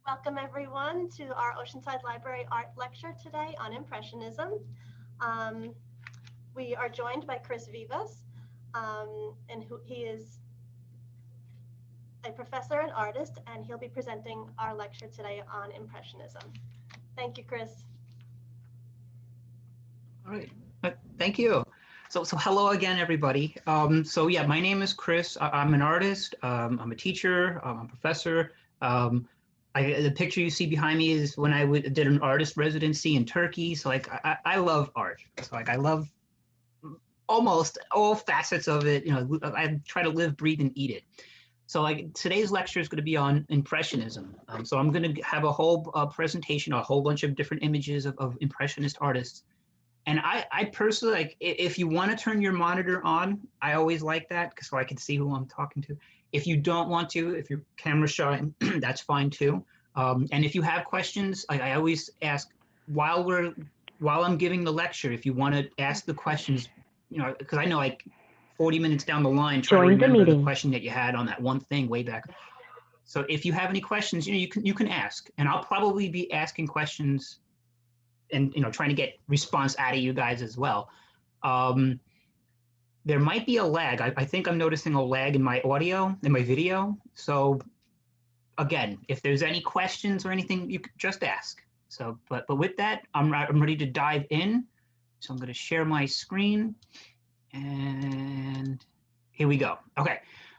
Welcome everyone to our Oceanside Library art lecture today on Impressionism. We are joined by Chris Vivas, and he is a professor and artist, and he'll be presenting our lecture today on Impressionism. Thank you, Chris. All right, thank you. So hello again, everybody. So yeah, my name is Chris. I'm an artist. I'm a teacher. I'm a professor. The picture you see behind me is when I did an artist residency in Turkey. So like I love art. So like I love almost all facets of it. You know, I try to live, breathe, and eat it. So like today's lecture is going to be on Impressionism. So I'm going to have a whole presentation, a whole bunch of different images of Impressionist artists. And I personally, like, if you want to turn your monitor on, I always like that so I can see who I'm talking to. If you don't want to, if your camera's shy, that's fine too. And if you have questions, I always ask while I'm giving the lecture, if you want to ask the questions, you know, because I know like 40 minutes down the line, try to remember the question that you had on that one thing way back. So if you have any questions, you know, you can ask, and I'll probably be asking questions and, you know, trying to get response out of you guys as well. There might be a lag. I think I'm noticing a lag in my audio, in my video. So again, if there's any questions or anything, you could just ask. So, but with that, I'm ready to dive in. So I'm going to share my screen, and here we go. Okay.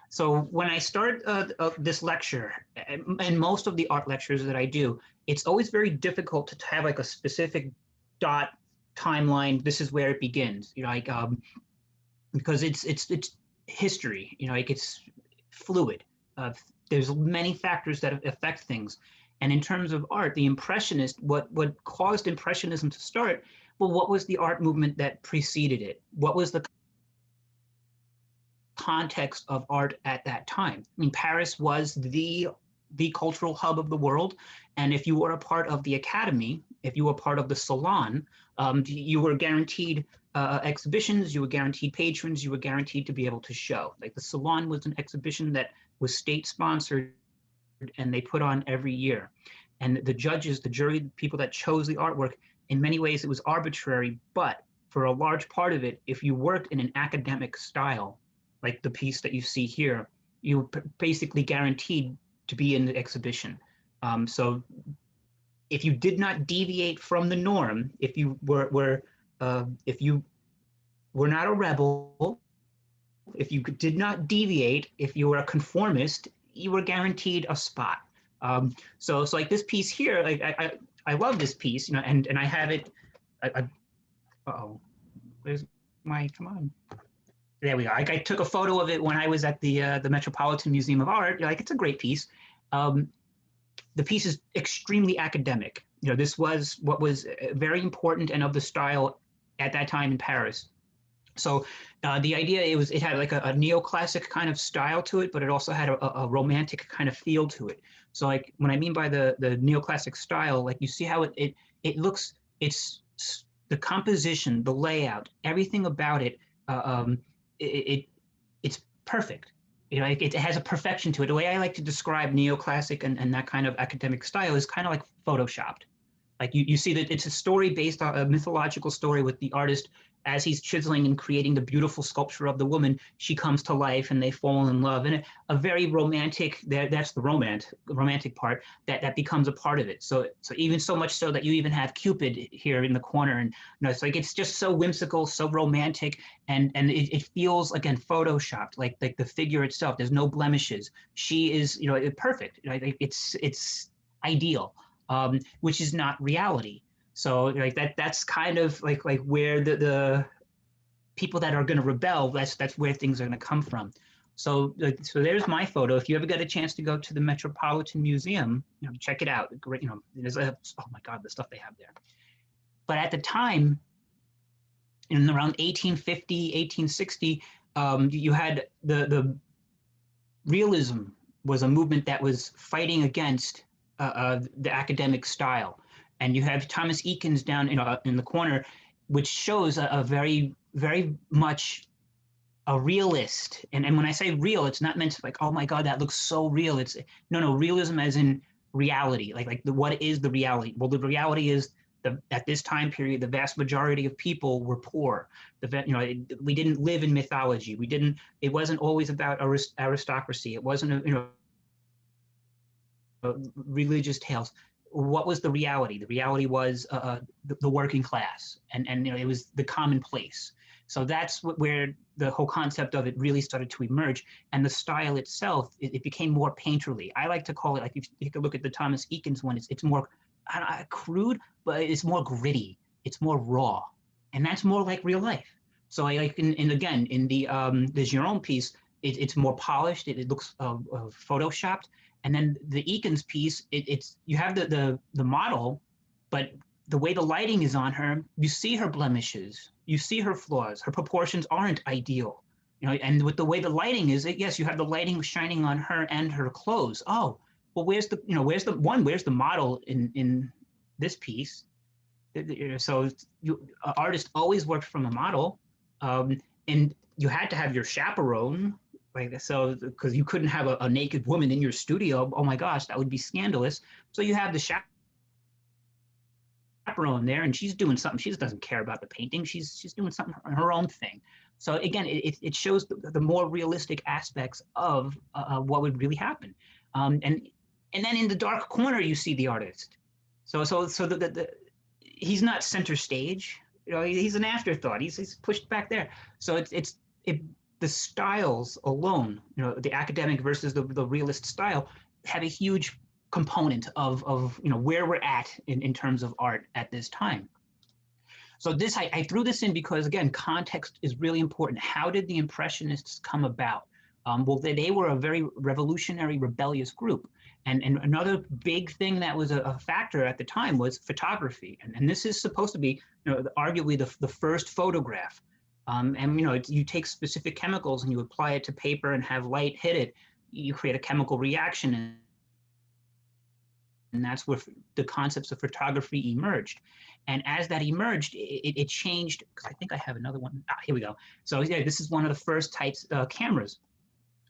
So when I start this lecture, and most of the art lectures that I do, it's always very difficult to have like a specific dot timeline. This is where it begins, you know, like because it's history, you know, like it's fluid. There's many factors that affect things, and in terms of art, the Impressionist, what caused Impressionism to start? Well, what was the art movement that preceded it? What was the context of art at that time? I mean, Paris was the cultural hub of the world, and if you were a part of the Academy, if you were part of the Salon, you were guaranteed exhibitions, you were guaranteed patrons, you were guaranteed to be able to show. Like the Salon was an exhibition that was state-sponsored, and they put on every year. And the judges, the jury, the people that chose the artwork, in many ways it was arbitrary, but for a large part of it, if you worked in an academic style, like the piece that you see here, you were basically guaranteed to be in the exhibition. So if you did not deviate from the norm, if you were not a rebel, if you did not deviate, if you were a conformist, you were guaranteed a spot. So like this piece here, like I love this piece, you know, and I have it. Uh-oh, where's my, come on. There we go. I took a photo of it when I was at the Metropolitan Museum of Art. Like, it's a great piece. The piece is extremely academic. You know, this was what was very important and of the style at that time in Paris. So the idea, it had like a neoclassic kind of style to it, but it also had a romantic kind of feel to it. So like when I mean by the neoclassic style, like you see how it looks, it's the composition, the layout, everything about it. It's perfect. You know, it has a perfection to it. The way I like to describe neoclassic and that kind of academic style is kind of like photoshopped. Like you see that it's a story based on a mythological story with the artist as he's chiseling and creating the beautiful sculpture of the woman. She comes to life and they fall in love, and a very romantic, that's the romantic part that becomes a part of it. So even so much so that you even have Cupid here in the corner, and you know, it's like, it's just so whimsical, so romantic, and it feels, again, photoshopped, like the figure itself. There's no blemishes. She is, you know, perfect. You know, it's ideal. Which is not reality. So like that's kind of like where the people that are going to rebel, that's where things are going to come from. So so there's my photo. If you ever get a chance to go to the Metropolitan Museum, you know, check it out. Great, you know, there's oh my God, the stuff they have there. But at the time, in around 1850, 1860, you had the realism was a movement that was fighting against the academic style. And you have Thomas Eakins down in the corner, which shows a very, very much a realist. And when I say real, it's not meant to like, oh my God, that looks so real. It's no, realism as in reality, what is the reality? Well, the reality is at this time period, the vast majority of people were poor. We didn't live in mythology. It wasn't always about aristocracy. It wasn't, religious tales. What was the reality? The reality was the working class, and it was the commonplace. So that's where the whole concept of it really started to emerge, and the style itself, it became more painterly. I like to call it, like if you take a look at the Thomas Eakins one, it's more crude, but it's more gritty. It's more raw, and that's more like real life. So I like, and again, in the Gérôme piece, it's more polished. It looks photoshopped. And then the Eakins piece, it's you have the model, but the way the lighting is on her, you see her blemishes, you see her flaws. Her proportions aren't ideal, And with the way the lighting is, yes, you have the lighting shining on her and her clothes. Oh, well, where's the model in this piece? So artists always worked from a model, and you had to have your chaperone. So, because you couldn't have a naked woman in your studio. Oh my gosh, that would be scandalous. So you have the chaperone there, and she's doing something. She just doesn't care about the painting. She's doing something, her own thing. So again, it shows the more realistic aspects of what would really happen. And then in the dark corner, you see the artist. So he's not center stage. He's an afterthought. He's pushed back there. So the styles alone, the academic versus the realist style, have a huge component of where we're at in terms of art at this time. So I threw this in because, again, context is really important. How did the Impressionists come about? Well, they were a very revolutionary, rebellious group. And another big thing that was a factor at the time was photography. And this is supposed to be, arguably the first photograph. You take specific chemicals and you apply it to paper and have light hit it. You create a chemical reaction, and that's where the concepts of photography emerged. And as that emerged, it changed. Because I think I have another one. Here we go. So yeah, this is one of the first types cameras.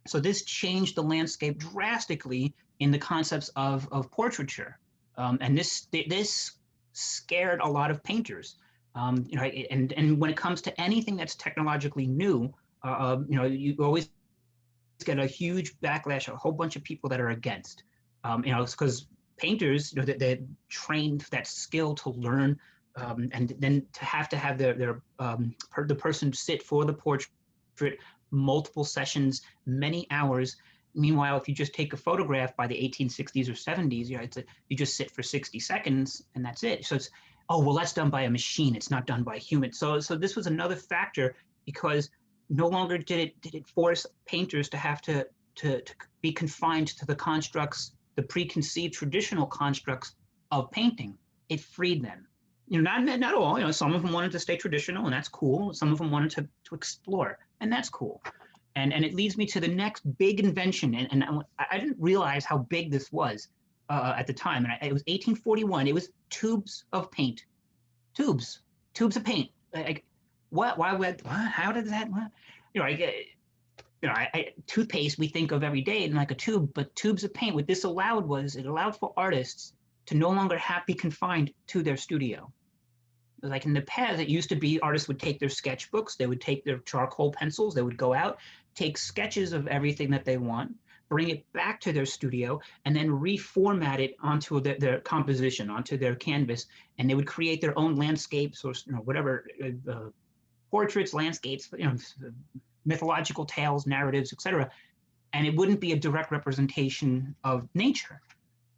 So this changed the landscape drastically in the concepts of portraiture, and this scared a lot of painters. And when it comes to anything that's technologically new, you always get a huge backlash, a whole bunch of people that are against. It's because painters, they trained that skill to learn, and then to have the person sit for the portrait multiple sessions, many hours. Meanwhile, if you just take a photograph by the 1860s or 70s, you just sit for 60 seconds and that's it. So it's, oh, well, that's done by a machine. It's not done by a human. So this was another factor, because no longer did it force painters to have to be confined to the constructs, the preconceived traditional constructs of painting. It freed them. Not all. Some of them wanted to stay traditional, and that's cool. Some of them wanted to explore, and that's cool. And it leads me to the next big invention, and I didn't realize how big this was at the time. And it was 1841. It was tubes of paint. Tubes of paint. What? Why? What? How did that? What? Toothpaste we think of every day in like a tube, but tubes of paint. What this allowed was, it allowed for artists to no longer be confined to their studio. Like in the past, it used to be artists would take their sketchbooks, they would take their charcoal pencils, they would go out, take sketches of everything that they want, bring it back to their studio, and then reformat it onto their composition, onto their canvas, and they would create their own landscapes or whatever, portraits, landscapes, mythological tales, narratives, etc. And it wouldn't be a direct representation of nature.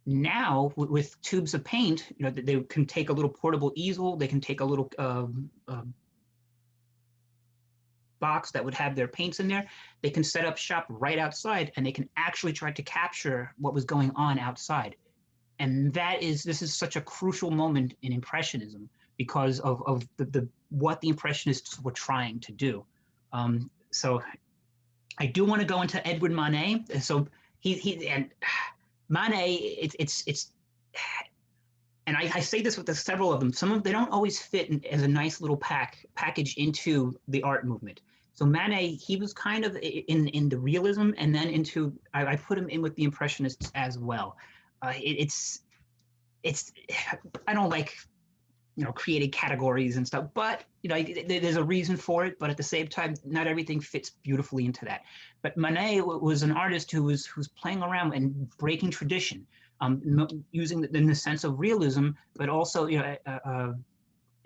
Now, with tubes of paint, they can take a little portable easel, they can take a little box that would have their paints in there, they can set up shop right outside, and they can actually try to capture what was going on outside. And this is such a crucial moment in Impressionism, because of what the Impressionists were trying to do. So I do want to go into Edward Monet. So Manet, it's, and I say this with several of them. Some of they don't always fit as a nice little package into the art movement. So Manet, he was kind of in the realism, and then I put him in with the Impressionists as well. it's I don't like, creating categories and stuff, but there's a reason for it. But at the same time, not everything fits beautifully into that. But Monet was an artist who's playing around and breaking tradition, using in the sense of realism, but also in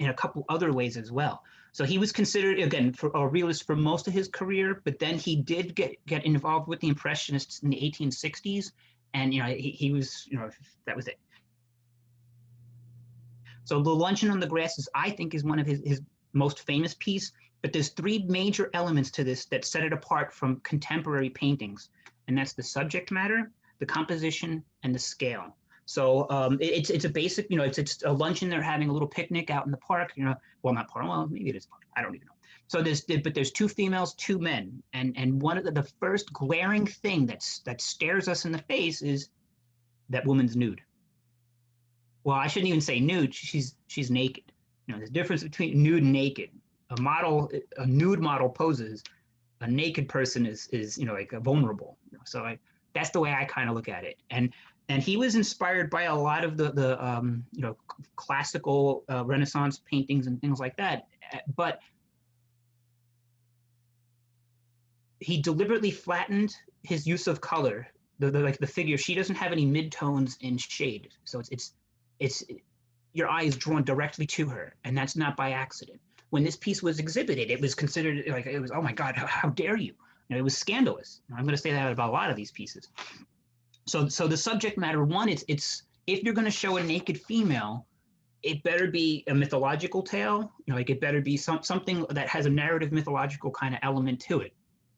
a couple other ways as well. So he was considered, again, for a realist for most of his career, but then he did get involved with the Impressionists in the 1860s, and he was, that was it. So the Luncheon on the Grass I think is one of his most famous piece, but there's three major elements to this that set it apart from contemporary paintings, and that's the subject matter, the composition, and the scale. So it's a basic, it's a luncheon. They're having a little picnic out in the park, well, not park, well, maybe it is park, I don't even know. So there's two females, two men, and one of the first glaring thing that stares us in the face is that woman's nude. Well, I shouldn't even say nude. She's naked. There's a difference between nude and naked. A nude model poses. A naked person is like a vulnerable. So that's the way I kind of look at it. And he was inspired by a lot of the classical Renaissance paintings and things like that. But he deliberately flattened his use of color. The figure, she doesn't have any midtones in shade. So it's your eye is drawn directly to her, and that's not by accident. When this piece was exhibited, it was considered like, it was, oh my God, how dare you? It was scandalous. I'm going to say that about a lot of these pieces. So the subject matter, one, it's if you're going to show a naked female, it better be a mythological tale. Like it better be something that has a narrative mythological kind of element to it.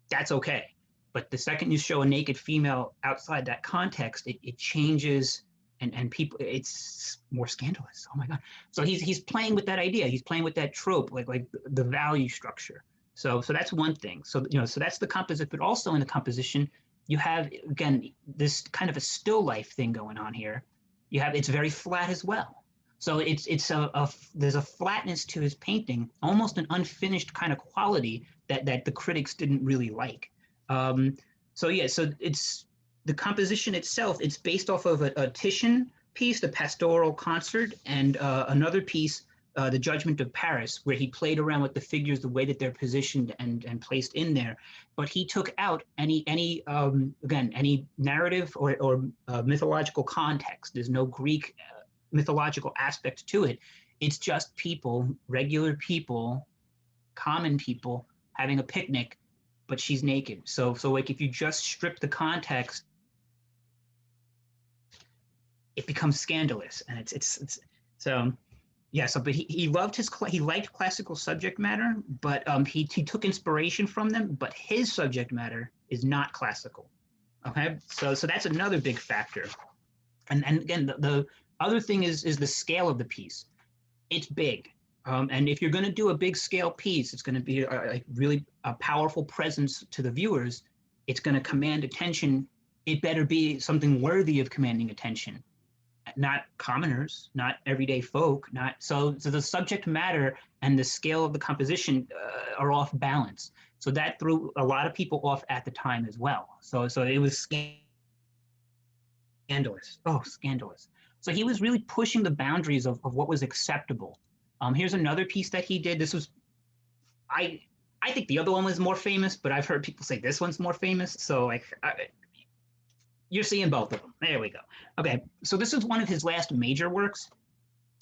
That's okay. But the second you show a naked female outside that context, it changes. And people, it's more scandalous. Oh my God! So he's playing with that idea. He's playing with that trope, like the value structure. So that's one thing. So so that's the composition. But also in the composition, you have again this kind of a still life thing going on here. It's very flat as well. So there's a flatness to his painting, almost an unfinished kind of quality that the critics didn't really like. So it's. The composition itself, it's based off of a Titian piece, the Pastoral Concert, and another piece, The Judgment of Paris, where he played around with the figures, the way that they're positioned and placed in there. But he took out any narrative or mythological context. There's no Greek mythological aspect to it. It's just people, regular people, common people having a picnic, but she's naked. So like if you just strip the context, it becomes scandalous, and it's so yeah. So, but he liked classical subject matter, but he took inspiration from them, but his subject matter is not classical. Okay, so that's another big factor, and again the other thing is the scale of the piece. It's big, and if you're going to do a big scale piece, it's going to be really a powerful presence to the viewers. It's going to command attention. It better be something worthy of commanding attention. Not commoners, not everyday folk, so the subject matter and the scale of the composition are off balance. So that threw a lot of people off at the time as well. So it was scandalous. Oh, scandalous. So he was really pushing the boundaries of what was acceptable. Here's another piece that he did. This was, I think the other one was more famous, but I've heard people say this one's more famous. So like, you're seeing both of them. There we go. Okay, so this is one of his last major works.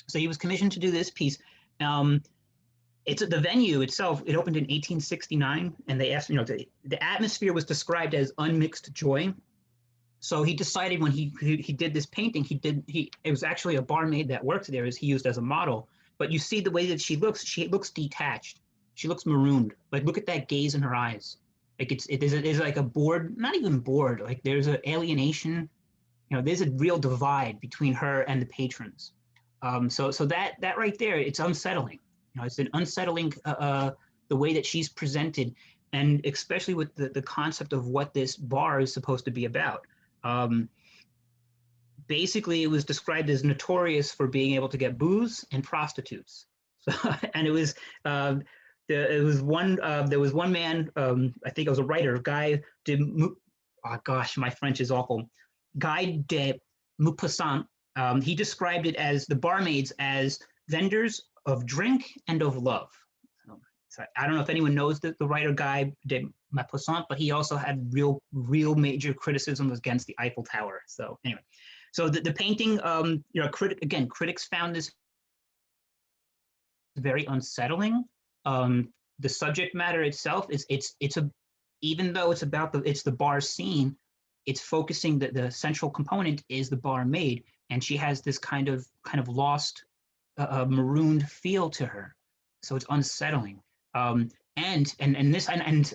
So he was commissioned to do this piece. It's the venue itself. It opened in 1869, and they asked, the atmosphere was described as unmixed joy. So he decided when he did this painting, it was actually a barmaid that worked there, as he used as a model. But you see the way that she looks detached. She looks marooned. Like look at that gaze in her eyes. Like it is like a bored, not even bored. Like there's an alienation. There's a real divide between her and the patrons. So that right there, it's unsettling. It's an unsettling the way that she's presented, and especially with the concept of what this bar is supposed to be about. Basically, it was described as notorious for being able to get booze and prostitutes. So, and it was. There was one man, I think it was a writer, oh gosh, my French is awful. Guy de Maupassant, he described it as the barmaids as vendors of drink and of love. So I don't know if anyone knows the writer guy de Maupassant, but he also had real major criticism against the Eiffel Tower. So anyway, so the painting, critics found this very unsettling. The subject matter itself is even though it's the bar scene, it's focusing the central component is the barmaid, and she has this kind of lost, marooned feel to her. So it's unsettling. And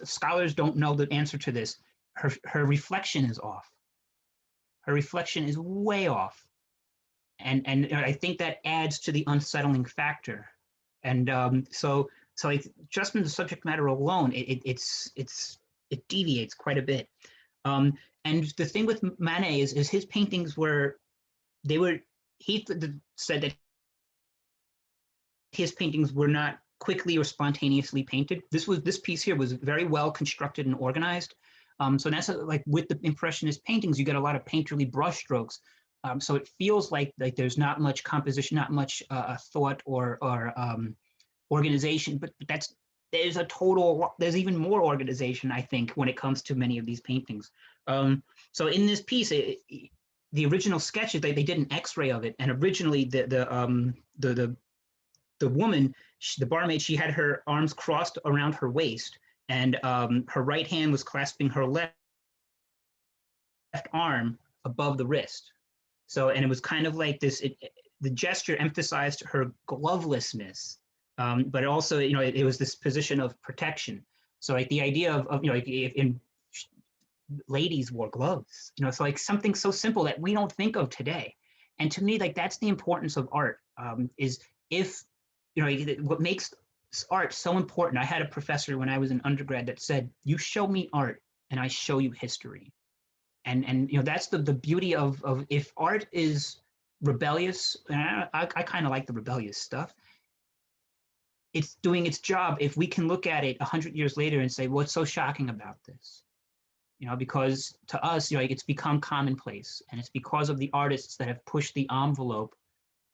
scholars don't know the answer to this. Her reflection is off. Her reflection is way off, and I think that adds to the unsettling factor. And so like, just in the subject matter alone, it deviates quite a bit. And the thing with Manet is his paintings he said that his paintings were not quickly or spontaneously painted. This piece here was very well constructed and organized. So that's like with the Impressionist paintings, you get a lot of painterly brushstrokes. So it feels like there's not much composition, not much thought or organization, but there's even more organization, I think, when it comes to many of these paintings. So in this piece, the original sketches, they did an X-ray of it, and originally the woman, the barmaid, she had her arms crossed around her waist, and her right hand was clasping her left arm above the wrist. So, and it was kind of like this. The gesture emphasized her glovelessness, but also, it was this position of protection. So, like the idea of like in ladies wore gloves. It's like something so simple that we don't think of today. And to me, like that's the importance of art. Is if what makes art so important. I had a professor when I was an undergrad that said, "You show me art, and I show you history." And that's the beauty of if art is rebellious, and I kind of like the rebellious stuff. It's doing its job if we can look at it 100 years later and say, what's so shocking about this? Because to us, it's become commonplace, and it's because of the artists that have pushed the envelope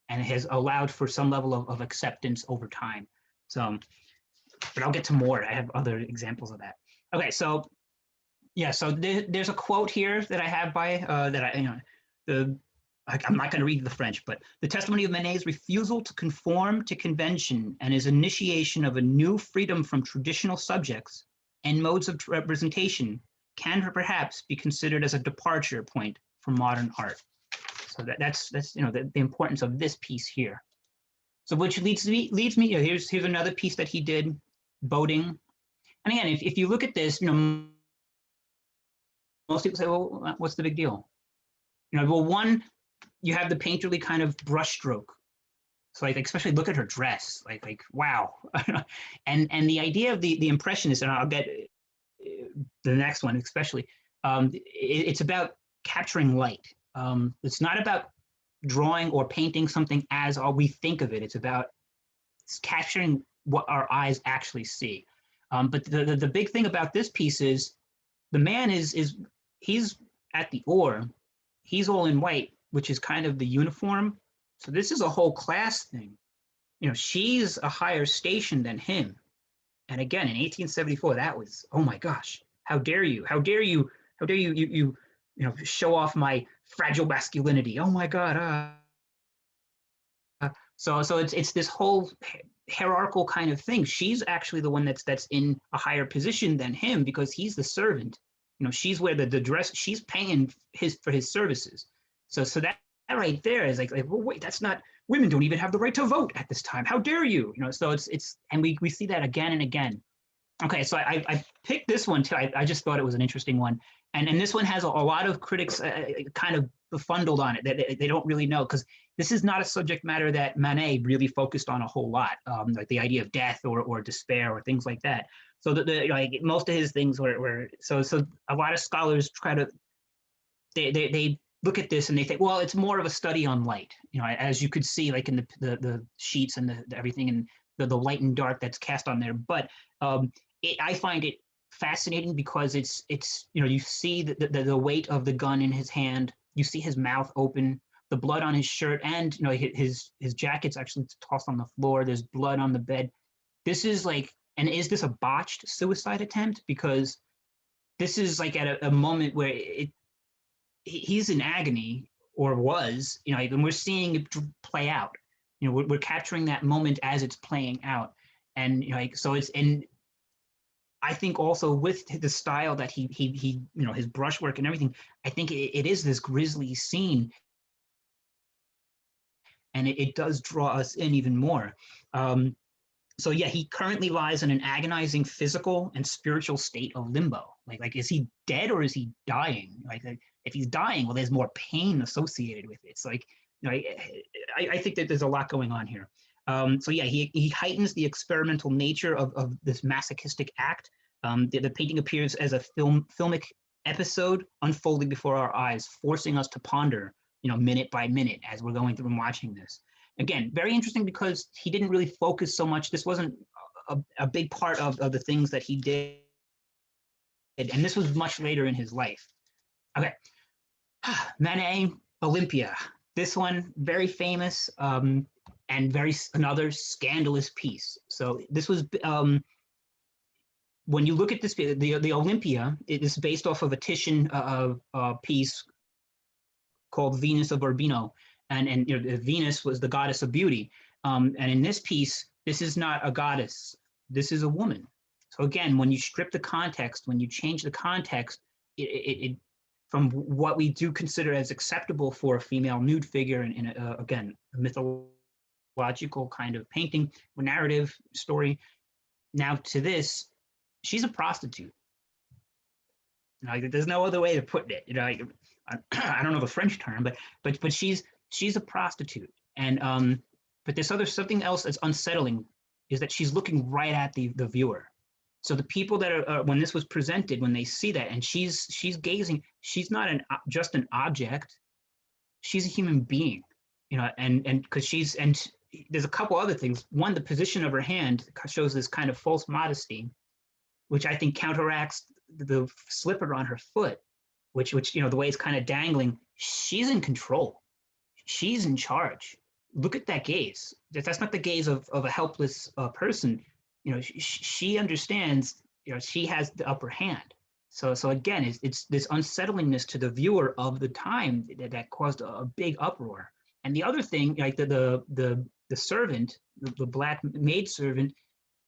and has allowed for some level of acceptance over time. So, but I'll get to more. I have other examples of that. Okay, so yeah, so there's a quote here that I have by I'm not going to read the French, but the testimony of Manet's refusal to conform to convention and his initiation of a new freedom from traditional subjects and modes of representation can perhaps be considered as a departure point from modern art. So that's the importance of this piece here. So which leads me here's another piece that he did, boating. And again, if you look at this, most people say, well, what's the big deal? Well, one, you have the painterly kind of brushstroke. So like, especially look at her dress, like wow. and the idea of the Impressionists, and I'll get the next one especially, it's about capturing light. It's not about drawing or painting something as all we think of it. It's about capturing what our eyes actually see. But the big thing about this piece is the man he's at the oar. He's all in white, which is kind of the uniform. So this is a whole class thing. She's a higher station than him. And again, in 1874, that was, oh my gosh, how dare you? How dare you show off my fragile masculinity? Oh my God. So it's this whole hierarchical kind of thing. She's actually the one that's in a higher position than him because he's the servant. She's where the dress, she's paying for his services. So that right there is like, well, wait, that's not, women don't even have the right to vote at this time. How dare you? So it's, and we see that again and again. Okay, so I picked this one too. I just thought it was an interesting one. And this one has a lot of critics kind of befuddled on it, that they don't really know, because this is not a subject matter that Manet really focused on a whole lot, like the idea of death or despair or things like that. So like most of his things were so a lot of scholars try to, they look at this and they think, well, it's more of a study on light, as you could see, like in the sheets and the everything and the light and dark that's cast on there. But I find it fascinating because it's you see the weight of the gun in his hand, you see his mouth open, the blood on his shirt, and his jacket's actually tossed on the floor. There's blood on the bed. This is like, and is this a botched suicide attempt? Because this is like at a moment where he's in agony, or was, and we're seeing it play out. We're capturing that moment as it's playing out, and so it's. And I think also with the style that he his brushwork and everything, I think it is this grisly scene, and it does draw us in even more. So yeah, he currently lies in an agonizing physical and spiritual state of limbo. Like is he dead or is he dying? Like if he's dying, well, there's more pain associated with it. It's like, I think that there's a lot going on here. So yeah, he heightens the experimental nature of this masochistic act. The painting appears as a filmic episode unfolding before our eyes, forcing us to ponder, minute by minute as we're going through and watching this. Again, very interesting because he didn't really focus so much. This wasn't a big part of the things that he did. And this was much later in his life. Okay. Manet, Olympia. This one, very famous and another scandalous piece. So this was, when you look at this, the Olympia, it is based off of a Titian piece called Venus of Urbino. And Venus was the goddess of beauty. And in this piece, this is not a goddess. This is a woman. So again, when you strip the context, when you change the context, it from what we do consider as acceptable for a female nude figure in again, a mythological kind of painting, or narrative story, now to this, she's a prostitute. There's no other way to put it. I don't know the French term, but she's a prostitute. And but there's something else that's unsettling, is that she's looking right at the viewer. So the people that are when this was presented, when they see that, and she's gazing, she's not just an object, she's a human being, and because there's a couple other things. One, the position of her hand shows this kind of false modesty, which I think counteracts the slipper on her foot, which the way it's kind of dangling. She's in control. She's in charge. Look at that gaze. That's not the gaze of a helpless person. She understands. She has the upper hand. So again, it's this unsettlingness to the viewer of the time that caused a big uproar. And the other thing, like the servant, the black maid servant,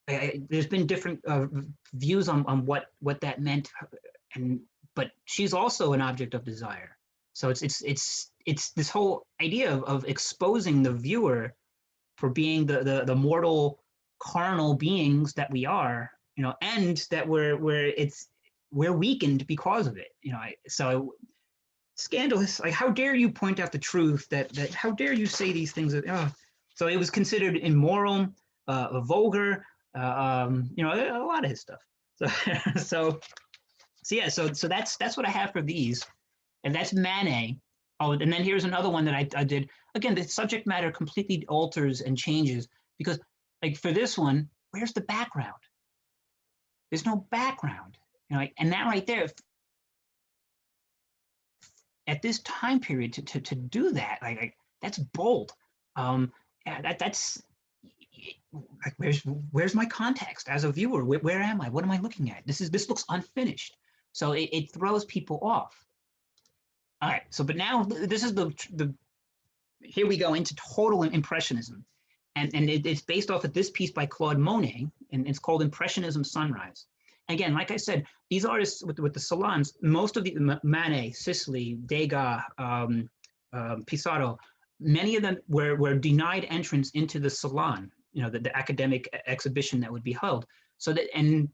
there's been different views on what that meant, but she's also an object of desire. So it's this whole idea of exposing the viewer for being the mortal, carnal beings that we are, and that we're weakened because of it, So scandalous. Like, how dare you point out the truth? That how dare you say these things? So it was considered immoral, vulgar, a lot of his stuff. So that's what I have for these, and that's Manet. Oh, and then here's another one that I did. Again, the subject matter completely alters and changes because, like for this one, where's the background? There's no background, and that right there, at this time period, to do that, like that's bold. That's like, where's my context as a viewer? Where am I? What am I looking at? This looks unfinished, so it throws people off. All right, so but now this is the here we go into total impressionism, and it's based off of this piece by Claude Monet, and it's called Impressionism Sunrise. Again, like I said, these artists with the salons, most of the Manet, Sisley, Degas, Pissarro, many of them were denied entrance into the salon, the academic exhibition that would be held. So that, and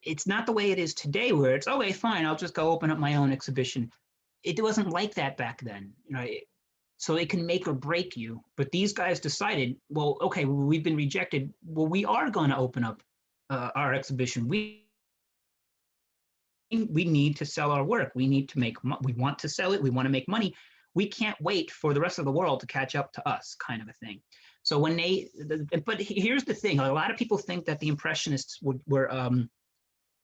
it's not the way it is today, where it's, okay, fine, I'll just go open up my own exhibition. It wasn't like that back then, so it can make or break you. But these guys decided, well, okay, we've been rejected. Well, we are going to open up our exhibition. We need to sell our work. We need to we want to sell it. We want to make money. We can't wait for the rest of the world to catch up to us, kind of a thing. So when but here's the thing: a lot of people think that the Impressionists were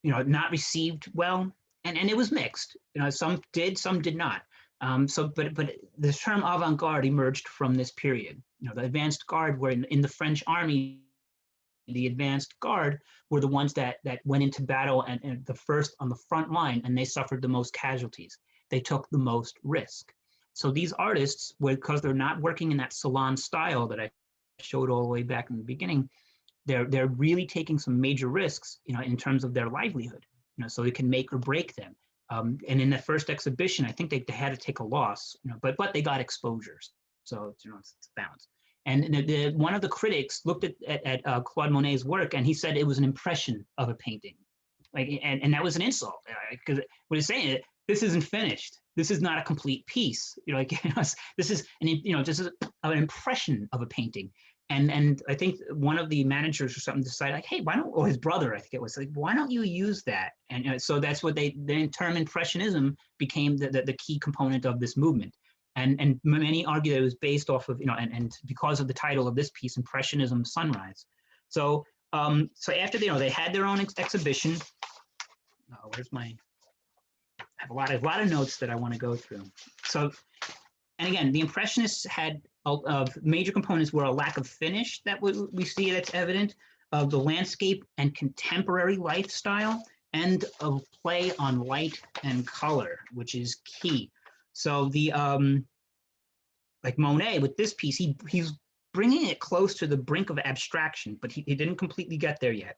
not received well, and it was mixed. Some did, some did not. But the term avant-garde emerged from this period. The advanced guard were in the French army. The advanced guard were the ones that went into battle and the first on the front line, and they suffered the most casualties. They took the most risk. So these artists, because they're not working in that salon style that I showed all the way back in the beginning, they're really taking some major risks, in terms of their livelihood, so it can make or break them. And in the first exhibition, I think they had to take a loss, but they got exposures, so it's balanced. And one of the critics looked at Claude Monet's work, and he said it was an impression of a painting, and that was an insult, because what he's saying is, this isn't finished. This is not a complete piece. This is an impression of a painting. And I think one of the managers or something decided, like, hey, why don't, or his brother, I think it was, like, why don't you use that? And so that's what the term Impressionism became the key component of this movement. And many argue that it was based off of, and because of the title of this piece, Impressionism Sunrise. So after they had their own exhibition. Where's my? I have a lot of notes that I want to go through. So, and again, the Impressionists had major components were a lack of finish that we see that's evident, of the landscape and contemporary lifestyle, and of play on light and color, which is key. So the like Monet with this piece, he's bringing it close to the brink of abstraction, but he didn't completely get there yet.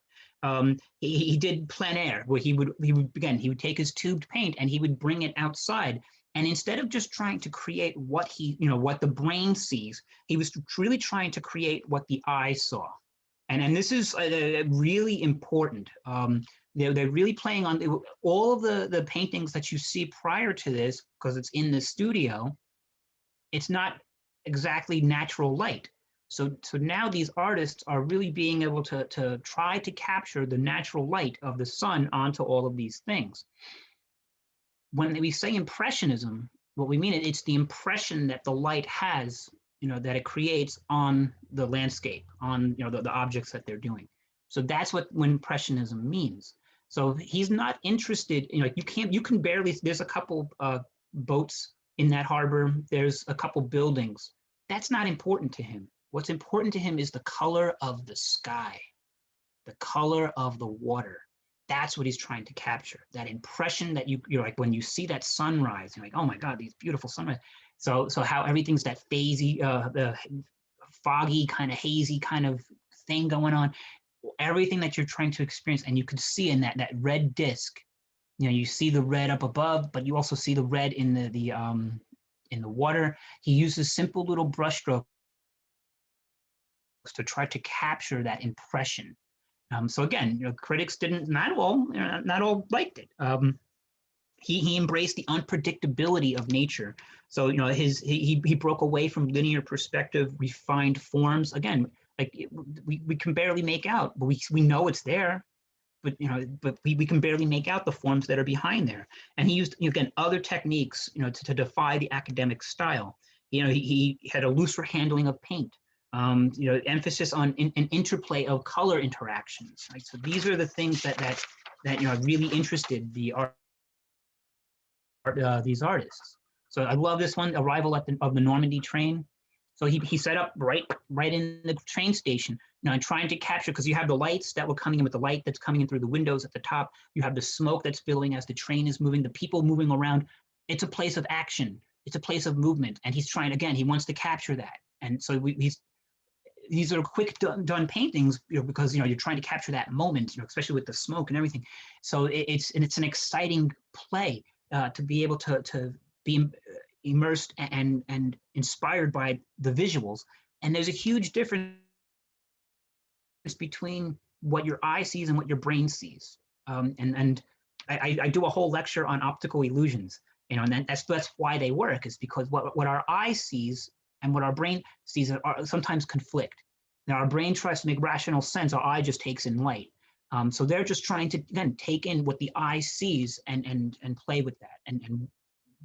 He did plein air, where he would again take his tubed paint and he would bring it outside. And instead of just trying to create what what the brain sees, he was really trying to create what the eye saw. And this is really important. They're really playing on all of the paintings that you see prior to this, because it's in the studio. It's not exactly natural light. So now these artists are really being able to try to capture the natural light of the sun onto all of these things. When we say Impressionism, what we mean, it's the impression that the light has, that it creates on the landscape, on the objects that they're doing. So that's what Impressionism means. So he's not interested, you can barely, there's a couple boats in that harbor, there's a couple buildings. That's not important to him. What's important to him is the color of the sky, the color of the water. That's what he's trying to capture. That impression that you're like, when you see that sunrise, you're like, oh my God, these beautiful sunrise. So how everything's that hazy, the foggy kind of hazy kind of thing going on. Everything that you're trying to experience, and you could see in that red disc. You see the red up above, but you also see the red in the water. He uses simple little brush strokes to try to capture that impression. So again, critics not all liked it. He embraced the unpredictability of nature. So he broke away from linear perspective, refined forms. Again, like we can barely make out, but we know it's there. But we can barely make out the forms that are behind there. And he used again other techniques to defy the academic style. He had a looser handling of paint. Emphasis on an interplay of color interactions. Right? So these are the things that really interested these artists. So I love this one, Arrival of the Normandy train. So he set up right in the train station, and trying to capture, because you have the lights that were coming in with the light that's coming in through the windows at the top. You have the smoke that's billowing as the train is moving, the people moving around. It's a place of action. It's a place of movement. And he's trying, again, he wants to capture that. And so these are quick done paintings, because you're trying to capture that moment, especially with the smoke and everything. So it's an exciting play to be able to be immersed and inspired by the visuals. And there's a huge difference between what your eye sees and what your brain sees. And I do a whole lecture on optical illusions, and that's why they work, is because what our eye sees and what our brain sees are sometimes conflict. Now our brain tries to make rational sense, our eye just takes in light. So they're just trying to, again, take in what the eye sees and play with that and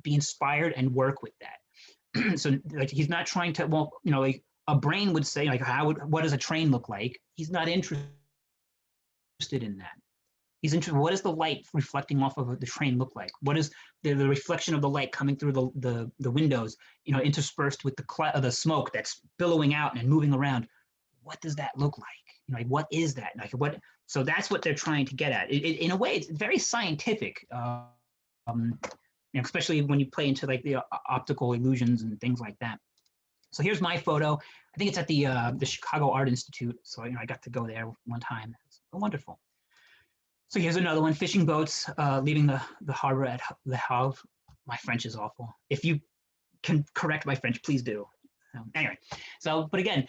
be inspired and work with that. So like he's not trying to, like a brain would say, like, what does a train look like? He's not interested in that. He's interested, what does the light reflecting off of the train look like? What is the reflection of the light coming through the windows, interspersed with the smoke that's billowing out and moving around? What does that look like? Like, what is that? Like, what? So that's what they're trying to get at. In a way, it's very scientific, especially when you play into like the optical illusions and things like that. So here's my photo. I think it's at the Chicago Art Institute. So I got to go there one time. It's wonderful. So here's another one, fishing boats leaving the harbor at Le Havre. My French is awful. If you can correct my French, please do. Anyway, but again,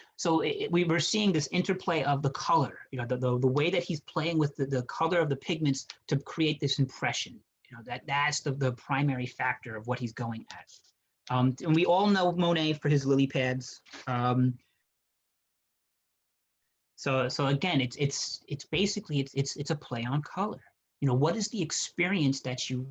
we were seeing this interplay of the color, the way that he's playing with the color of the pigments to create this impression. That's the primary factor of what he's going at. And we all know Monet for his lily pads. So again, it's basically it's a play on color. What is the experience that you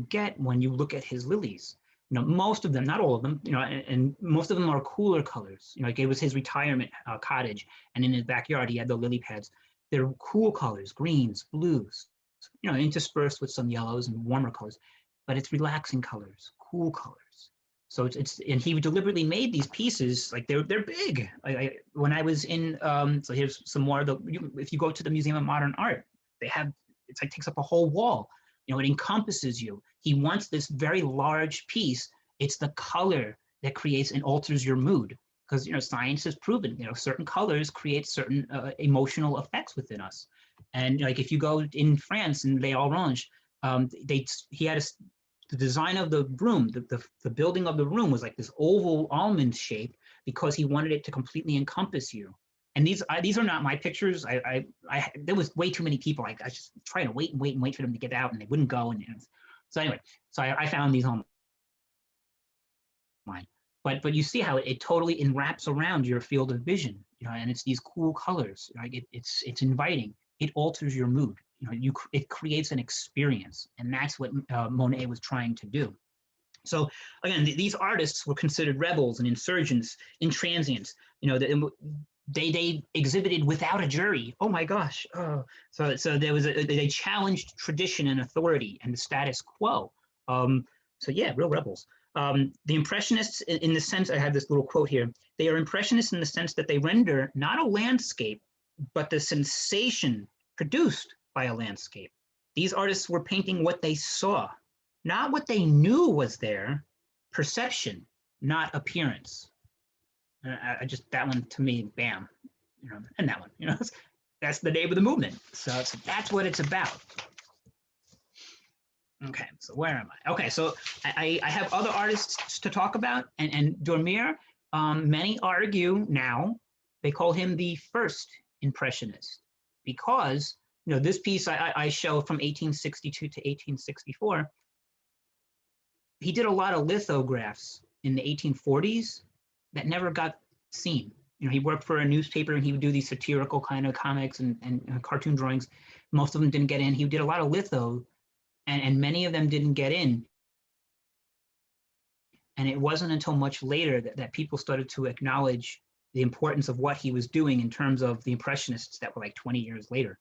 get when you look at his lilies? Most of them, not all of them, and most of them are cooler colors. Like it was his retirement cottage, and in his backyard he had the lily pads. They're cool colors, greens, blues, interspersed with some yellows and warmer colors, but it's relaxing colors, cool colors. So and he deliberately made these pieces, like they're big. When I was in, so here's some more. If you go to the Museum of Modern Art, they have, it's like takes up a whole wall. It encompasses you. He wants this very large piece. It's the color that creates and alters your mood, because science has proven certain colors create certain emotional effects within us. And like if you go in France in Les Oranges, he had the design of the room, the building of the room was like this oval almond shape because he wanted it to completely encompass you. And these are not my pictures. There was way too many people. I was just trying to wait for them to get out, and they wouldn't go. So anyway, I found these online. But you see how it totally wraps around your field of vision, and it's these cool colors. It's inviting. It alters your mood. It creates an experience, and that's what Monet was trying to do. So again, these artists were considered rebels and insurgents, intransients. They exhibited without a jury. Oh my gosh! So there was they challenged tradition and authority and the status quo. So yeah, real rebels. The Impressionists, in the sense, I have this little quote here. They are Impressionists in the sense that they render not a landscape, but the sensation produced by a landscape. These artists were painting what they saw, not what they knew was there. Perception, not appearance. That one to me, bam, and that one, that's the name of the movement. So that's what it's about. Okay, so where am I? Okay, so I have other artists to talk about, and Dormier, many argue now, they call him the first Impressionist, because, this piece I show from 1862 to 1864, he did a lot of lithographs in the 1840s that never got seen. He worked for a newspaper, and he would do these satirical kind of comics and cartoon drawings. Most of them didn't get in. He did a lot of litho, and many of them didn't get in. And it wasn't until much later that people started to acknowledge the importance of what he was doing in terms of the Impressionists that were like 20 years later.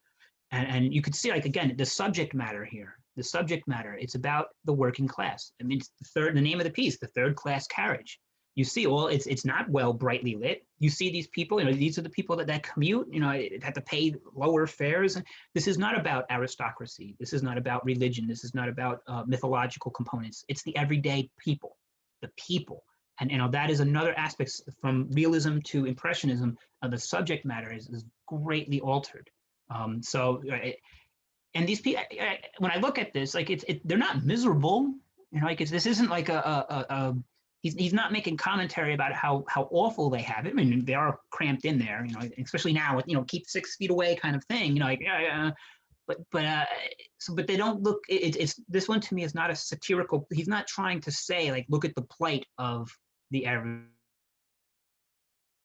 And you could see, like, again, the subject matter here, it's about the working class. I mean, it's the name of the piece, the third class carriage. You see, it's not well brightly lit. You see these people, these are the people that commute, have to pay lower fares. This is not about aristocracy. This is not about religion. This is not about mythological components. It's the everyday people, the people. And that is another aspect from realism to Impressionism. The subject matter is greatly altered. And these people, when I look at this, like they're not miserable. This isn't like he's not making commentary about how awful they have it. I mean, they are cramped in there, especially now with keep 6 feet away kind of thing. But they don't look. It's this one to me is not a satirical. He's not trying to say like, look at the plight of the average.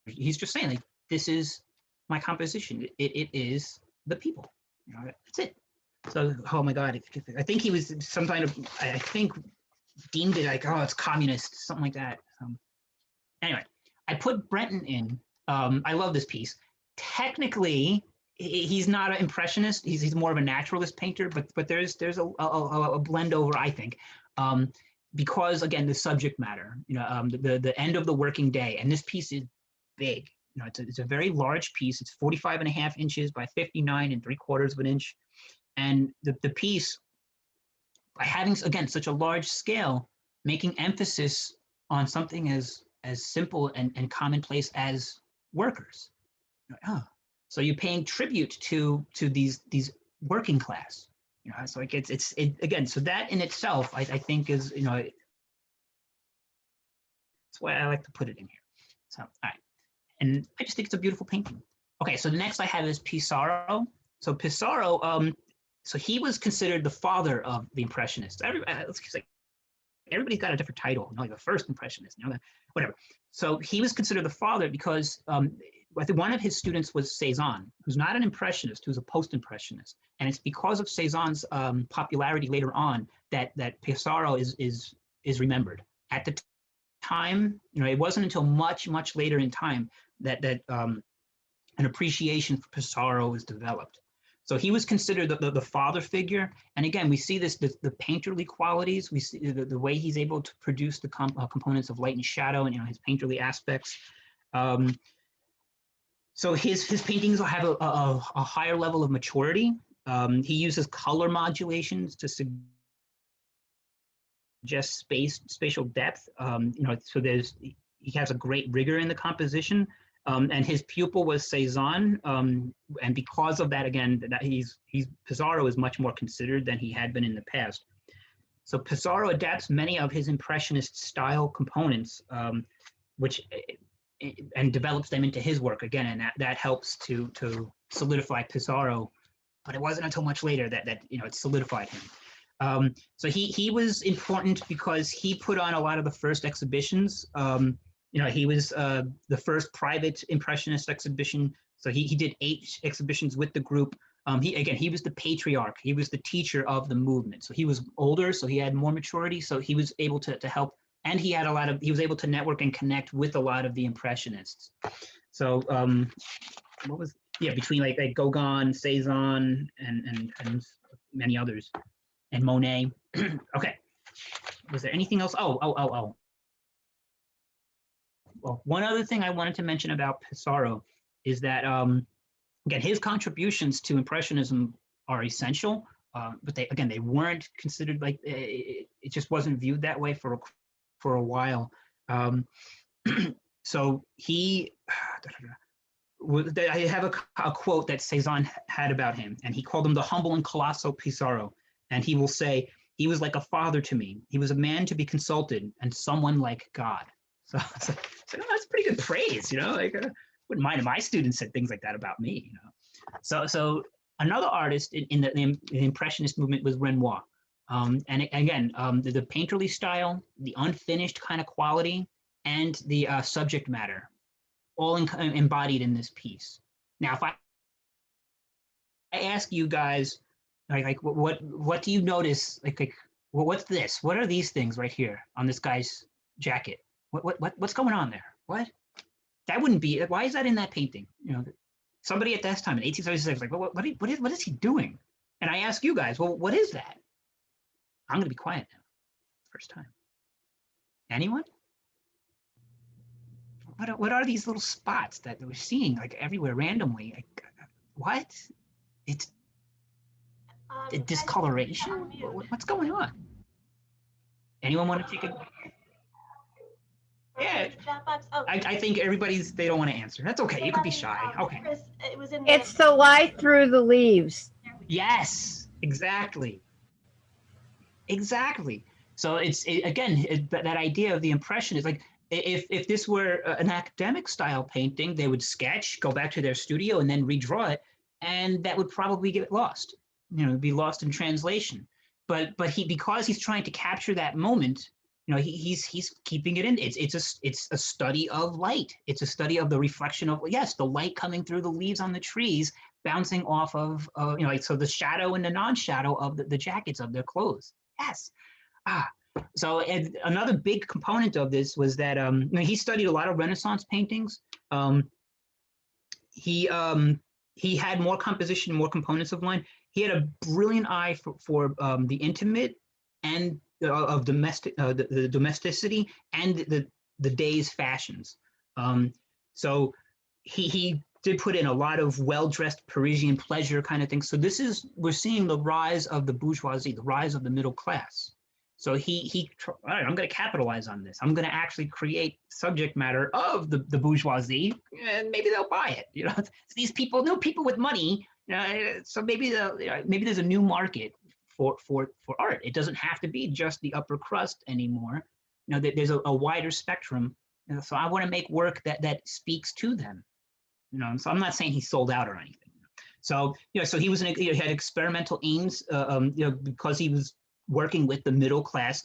He's just saying like, this is my composition. It is the people. That's it. So, oh my God, I think he was some kind of, I think, deemed it like, oh, it's communist, something like that. Anyway, I put Breton in. I love this piece. Technically, he's not an impressionist. He's more of a naturalist painter, but there's a blend over, I think, because again, the subject matter, the end of the working day, and this piece is big. It's a very large piece. It's 45.5 inches by 59 3/4 of an inch, and the piece, by having again such a large scale, making emphasis on something as simple and commonplace as workers. So you're paying tribute to these working class, so like it's again, so that in itself I think is, that's why I like to put it in here. So all right, and I just think it's a beautiful painting. Okay, so the next I have is Pissarro. So Pissarro, so he was considered the father of the Impressionists. Everybody's got a different title, like the first Impressionist, whatever. So he was considered the father because I think one of his students was Cézanne, who's not an Impressionist, who's a post-Impressionist. And it's because of Cézanne's popularity later on that Pissarro is remembered. At the time, it wasn't until much later in time that an appreciation for Pissarro was developed. So he was considered the father figure. And again, we see the painterly qualities. We see the way he's able to produce the components of light and shadow, and his painterly aspects. So his paintings will have a higher level of maturity. He uses color modulations to suggest spatial depth. So he has a great rigor in the composition. And his pupil was Cézanne, and because of that, again, that Pissarro is much more considered than he had been in the past. So Pissarro adapts many of his Impressionist style components, and develops them into his work again, and that helps to solidify Pissarro. But it wasn't until much later that it solidified him. So he was important because he put on a lot of the first exhibitions. He was the first private Impressionist exhibition. So he did 8 exhibitions with the group. He was the patriarch. He was the teacher of the movement. So he was older, so he had more maturity. So he was able to help, and he was able to network and connect with a lot of the Impressionists. So between like Gauguin, Cézanne, and many others, and Monet. Okay. Was there anything else? Oh. Well, one other thing I wanted to mention about Pissarro is that, again, his contributions to Impressionism are essential, but they weren't considered like, it just wasn't viewed that way for a while. So I have a quote that Cézanne had about him, and he called him the humble and colossal Pissarro. And he will say, he was like a father to me. He was a man to be consulted and someone like God. So that's pretty good praise, like wouldn't mind if my students said things like that about me, So another artist in the Impressionist movement was Renoir. And again, the painterly style, the unfinished kind of quality, and the subject matter, all embodied in this piece. Now, if I ask you guys, like what do you notice? Like what's this? What are these things right here on this guy's jacket? What's going on there? What? That wouldn't be. Why is that in that painting? Somebody at that time in 1876 was like, what is he doing? And I ask you guys, well, what is that? I'm going to be quiet now. First time. Anyone? What are these little spots that we're seeing like everywhere randomly? Like, what? It's discoloration. What's going on? Anyone want to take a? Yeah, I think they don't want to answer. That's okay. You could be shy. Okay. Chris, it was in It's the light through the leaves. Yes, exactly. So that idea of the impression is like, if this were an academic style painting, they would sketch, go back to their studio, and then redraw it, and that would probably get lost. Be lost in translation. But because he's trying to capture that moment. He's keeping it in. It's a study of light. It's a study of the reflection of the light coming through the leaves on the trees, bouncing off of so the shadow and the non-shadow of the jackets of their clothes. Yes. So another big component of this was that he studied a lot of Renaissance paintings. He he had more composition, more components of line. He had a brilliant eye for the intimate and of domestic, the domesticity and the day's fashions. So he did put in a lot of well-dressed Parisian pleasure kind of things. So we're seeing the rise of the bourgeoisie, the rise of the middle class. So all right, I'm going to capitalize on this. I'm going to actually create subject matter of the bourgeoisie, and maybe they'll buy it. You know, these people, new people with money. So maybe there's a new market for art. It doesn't have to be just the upper crust anymore. You know, there's a wider spectrum. You know, so I want to make work that speaks to them. You know, so I'm not saying he sold out or anything. So so he was he had experimental aims. Because he was working with the middle class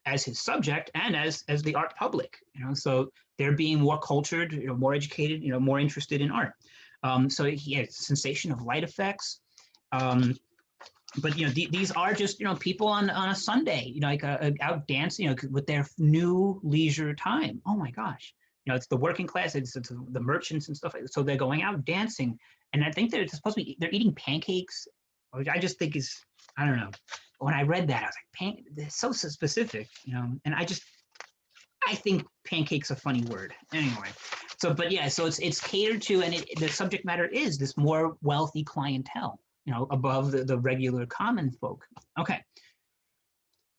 as his subject and as the art public, so they're being more cultured, more educated, more interested in art. So he had a sensation of light effects. But these are just people on a Sunday, like out dancing, with their new leisure time. Oh my gosh, it's the working class, it's the merchants and stuff. So they're going out dancing, and I think they're supposed to be eating pancakes, which I just think is, I don't know. When I read that, I was like, they're so specific, and I think pancake's a funny word anyway. So, but yeah, so it's catered to, and the subject matter is this more wealthy clientele, above the regular common folk. Okay.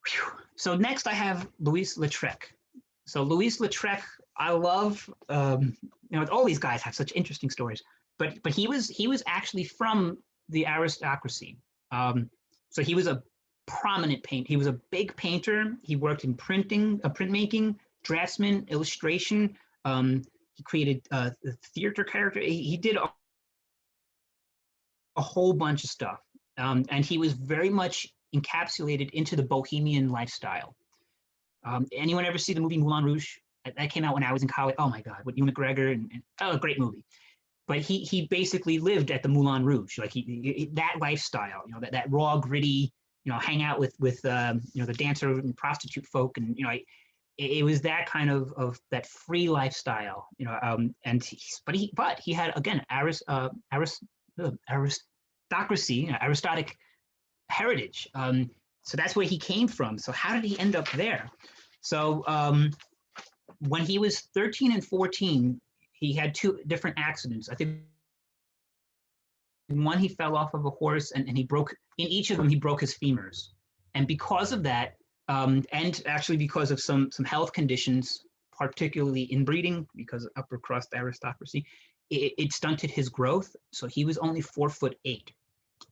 Whew. So next I have Louis Latrick. So Louis Latrick, I love, all these guys have such interesting stories, but he was actually from the aristocracy. So he was a prominent painter. He was a big painter. He worked in printmaking, draftsman, illustration. He created the theater character. He did a whole bunch of stuff. And he was very much encapsulated into the bohemian lifestyle. Anyone ever see the movie Moulin Rouge? That came out when I was in college. Oh my God, with Ewan McGregor and a great movie. But he basically lived at the Moulin Rouge, like that lifestyle, that raw, gritty, hang out with the dancer and prostitute folk, and it was that kind of that free lifestyle, but he had, again, aristocracy, aristocratic heritage. So that's where he came from. So how did he end up there? So when he was 13 and 14, he had two different accidents. I think one, he fell off of a horse, and in each of them, he broke his femurs. And because of that, and actually because of some health conditions, particularly inbreeding, because of upper crust aristocracy, it stunted his growth. So he was only 4'8".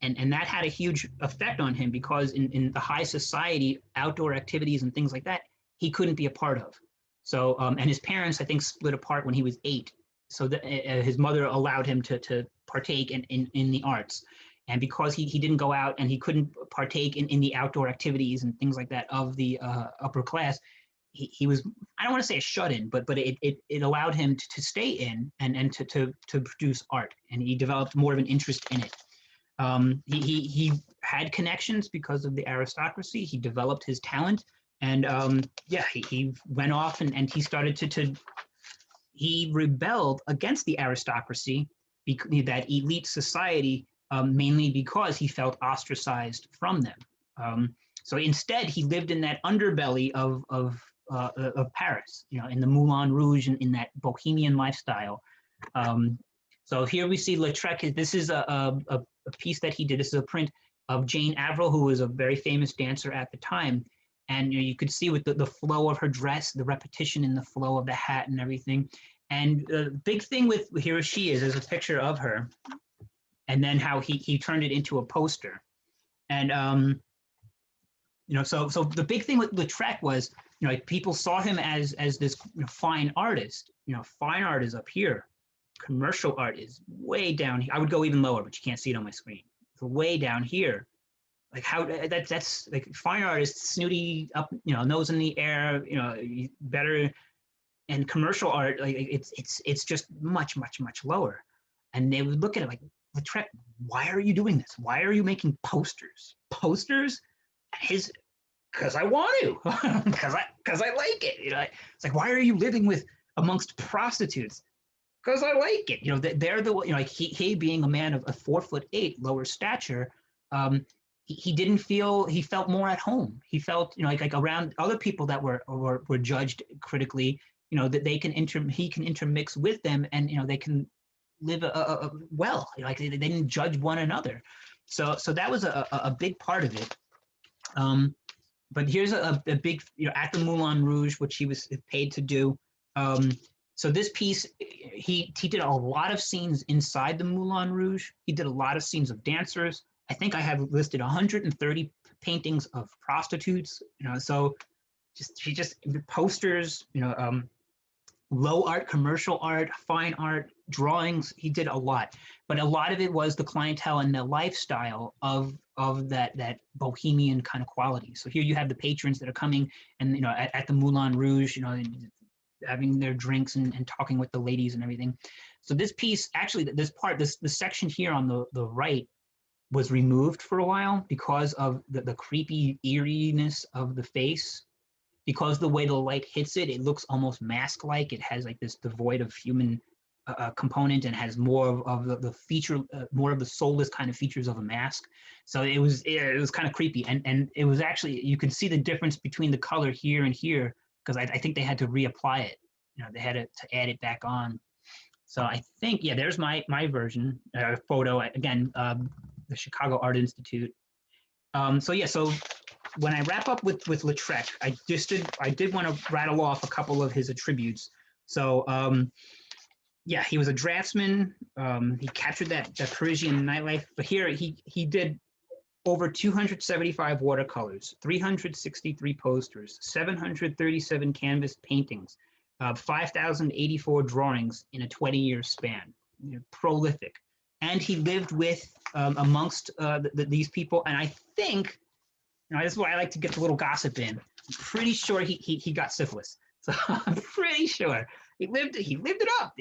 And that had a huge effect on him, because in the high society, outdoor activities and things like that, he couldn't be a part of. So, and his parents, I think, split apart when he was 8. So his mother allowed him to partake in the arts. And because he didn't go out and he couldn't partake in the outdoor activities and things like that of the upper class, he was, I don't want to say a shut-in, but it allowed him to stay in and to produce art. And he developed more of an interest in it. He had connections because of the aristocracy. He developed his talent. And he went off and he started he rebelled against the aristocracy, that elite society, mainly because he felt ostracized from them. So instead, he lived in that underbelly of Paris, in the Moulin Rouge, in that bohemian lifestyle. So here we see Lautrec. This is a piece that he did. This is a print of Jane Avril, who was a very famous dancer at the time. And you could see with the flow of her dress, the repetition in the flow of the hat and everything. And the big thing with here she is, there's a picture of her, and then how he turned it into a poster. And so the big thing with Lautrec was, people saw him as this fine artist. Fine art is up here, commercial art is way down here. I would go even lower, but you can't see it on my screen. It's way down here. Like how that's like fine art is snooty, up, nose in the air, better, and commercial art, like it's just much lower. And they would look at it like, Lautrec, why are you doing this? Why are you making posters? Posters? Because I want to, because I like it. It's like, why are you living amongst prostitutes? because I like it. They're the, like he being a man of a 4'8" lower stature, he didn't feel, he felt more at home. He felt, like around other people that were judged critically, that he can intermix with them, and they can live well, like they didn't judge one another. So that was a big part of it. But here's a big, at the Moulin Rouge, which he was paid to do. So this piece, he did a lot of scenes inside the Moulin Rouge. He did a lot of scenes of dancers. I think I have listed 130 paintings of prostitutes. So he just posters, low art, commercial art, fine art, drawings. He did a lot, but a lot of it was the clientele and the lifestyle of that bohemian kind of quality. So here you have the patrons that are coming and at the Moulin Rouge, having their drinks and talking with the ladies and everything. So this piece, actually, this section here on the right was removed for a while because of the creepy eeriness of the face. Because the way the light hits it, it looks almost mask-like. It has like this devoid of human component and has more of the feature, more of the soulless kind of features of a mask. So it was kind of creepy, and it was actually, you can see the difference between the color here and here, because I think they had to reapply it. They had to add it back on. So I think, yeah, there's my version photo again, the Chicago Art Institute. So when I wrap up with Latrick, I did want to rattle off a couple of his attributes. So yeah, he was a draftsman. He captured that Parisian nightlife. But here he did over 275 watercolors, 363 posters, 737 canvas paintings, 5,084 drawings in a 20-year span. Prolific. And he lived with amongst these people, and I think, this is why I like to get the little gossip in. I'm pretty sure he got syphilis. So I'm pretty sure he lived it up,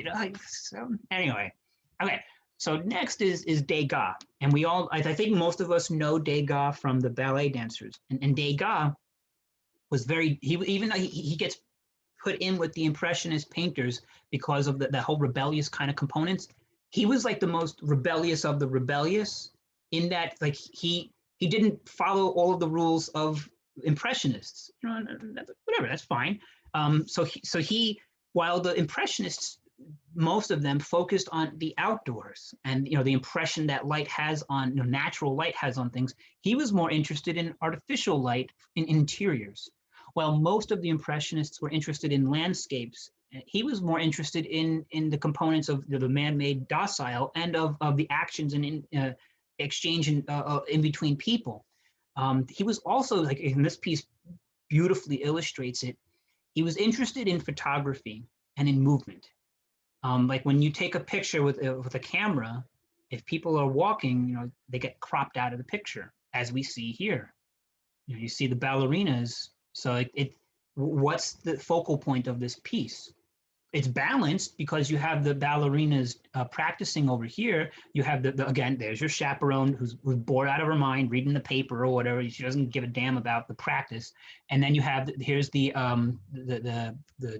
So anyway, okay. So next is Degas, and I think most of us know Degas from the ballet dancers, and Degas was even though he gets put in with the Impressionist painters because of the whole rebellious kind of components. He was like the most rebellious of the rebellious, in that like he didn't follow all of the rules of Impressionists. Whatever, that's fine. So he while the Impressionists, most of them focused on the outdoors and the impression that light has on natural light has on things, he was more interested in artificial light in interiors. While most of the Impressionists were interested in landscapes, he was more interested in the components of the man-made docile and of the actions and exchange in between people. He was also, like in this piece beautifully illustrates it, he was interested in photography and in movement. Like when you take a picture with a camera, if people are walking, they get cropped out of the picture, as we see here. You see the ballerinas. So what's the focal point of this piece? It's balanced because you have the ballerinas practicing over here. You have again, there's your chaperone who's bored out of her mind reading the paper or whatever. She doesn't give a damn about the practice. And then you have here's the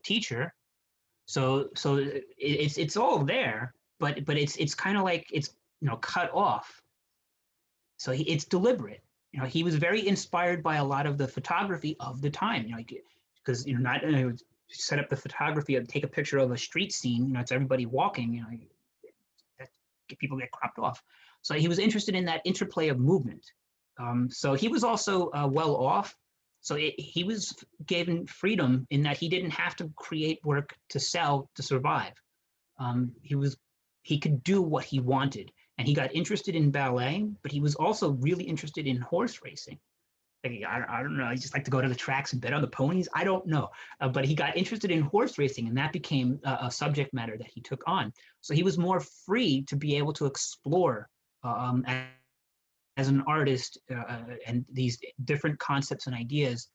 teacher. So it's all there, but it's kind of like it's cut off. So it's deliberate. He was very inspired by a lot of the photography of the time. Because set up the photography and take a picture of a street scene. It's everybody walking. People get cropped off. So he was interested in that interplay of movement. So he was also well off. So he was given freedom in that he didn't have to create work to sell to survive. He could do what he wanted, and he got interested in ballet, but he was also really interested in horse racing. Like, I don't know. He just liked to go to the tracks and bet on the ponies. I don't know, but he got interested in horse racing, and that became a subject matter that he took on. So he was more free to be able to explore as an artist and these different concepts and ideas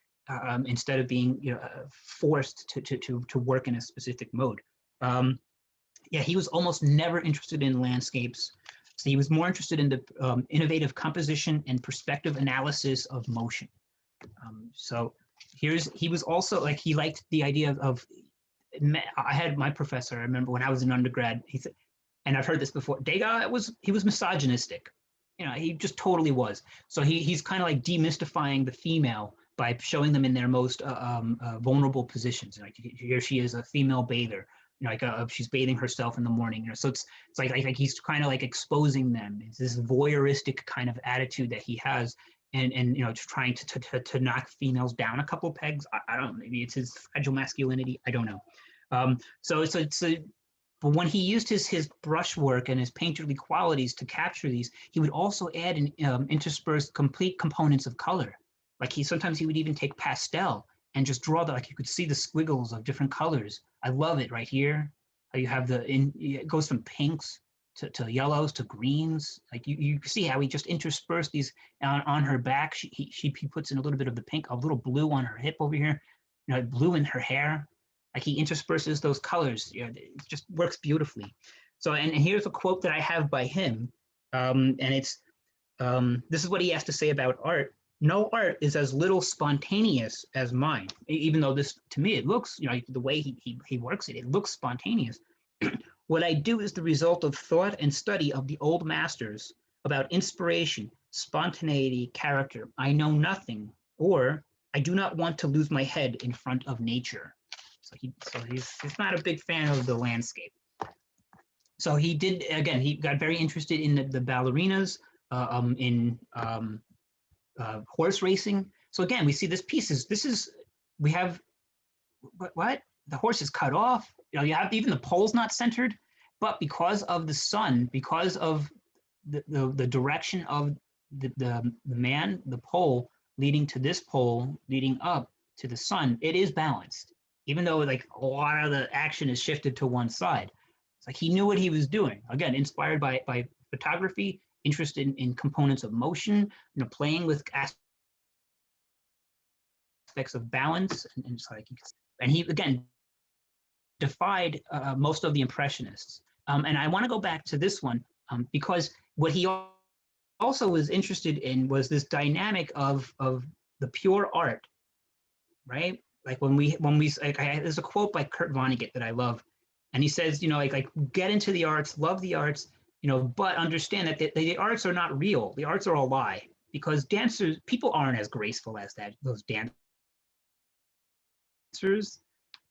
instead of being forced to work in a specific mode. Yeah, he was almost never interested in landscapes. So he was more interested in the innovative composition and perspective analysis of motion. So he was also like, he liked the idea of I had my professor, I remember when I was an undergrad, he said, and I've heard this before, Degas, he was misogynistic. He just totally was. So he's kind of like demystifying the female by showing them in their most vulnerable positions. Like here she is, a female bather, she's bathing herself in the morning. So it's like he's kind of like exposing them. It's this voyeuristic kind of attitude that he has, and just trying to knock females down a couple pegs. I don't know, maybe it's his fragile masculinity. I don't know. But when he used his brushwork and his painterly qualities to capture these, he would also add and intersperse complete components of color. Like sometimes he would even take pastel and just draw like you could see the squiggles of different colors. I love it right here. How you have it goes from pinks to yellows to greens. Like you see how he just interspersed these on her back. He puts in a little bit of the pink, a little blue on her hip over here, blue in her hair. Like he intersperses those colors. It just works beautifully. So, and here's a quote that I have by him, and it's this is what he has to say about art. No art is as little spontaneous as mine, even though this, to me, it looks, the way he works it looks spontaneous. What I do is the result of thought and study of the old masters about inspiration, spontaneity, character. I know nothing, or I do not want to lose my head in front of nature. So he's not a big fan of the landscape. So he got very interested in the ballerinas, in horse racing. So again, we see we have what? The horse is cut off. You have even the pole's not centered, but because of the sun, because of the direction of the pole leading to this pole, leading up to the sun, it is balanced. Even though like a lot of the action is shifted to one side. It's like he knew what he was doing. Again, inspired by photography, interested in components of motion, playing with aspects of balance, and it's like, and he again defied most of the Impressionists. And I want to go back to this one because what he also was interested in was this dynamic of the pure art, right? Like when we there's a quote by Kurt Vonnegut that I love, and he says, like get into the arts, love the arts, but understand that the arts are not real. The arts are a lie, because people aren't as graceful as those dancers.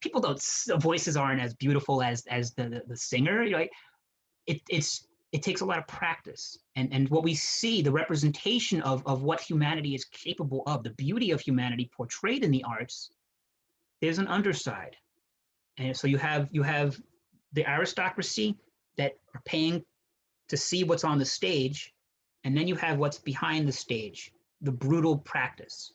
People voices aren't as beautiful as the singer. It takes a lot of practice, and what we see, the representation of what humanity is capable of, the beauty of humanity portrayed in the arts. There's an underside, and so you have the aristocracy that are paying to see what's on the stage, and then you have what's behind the stage, the brutal practice,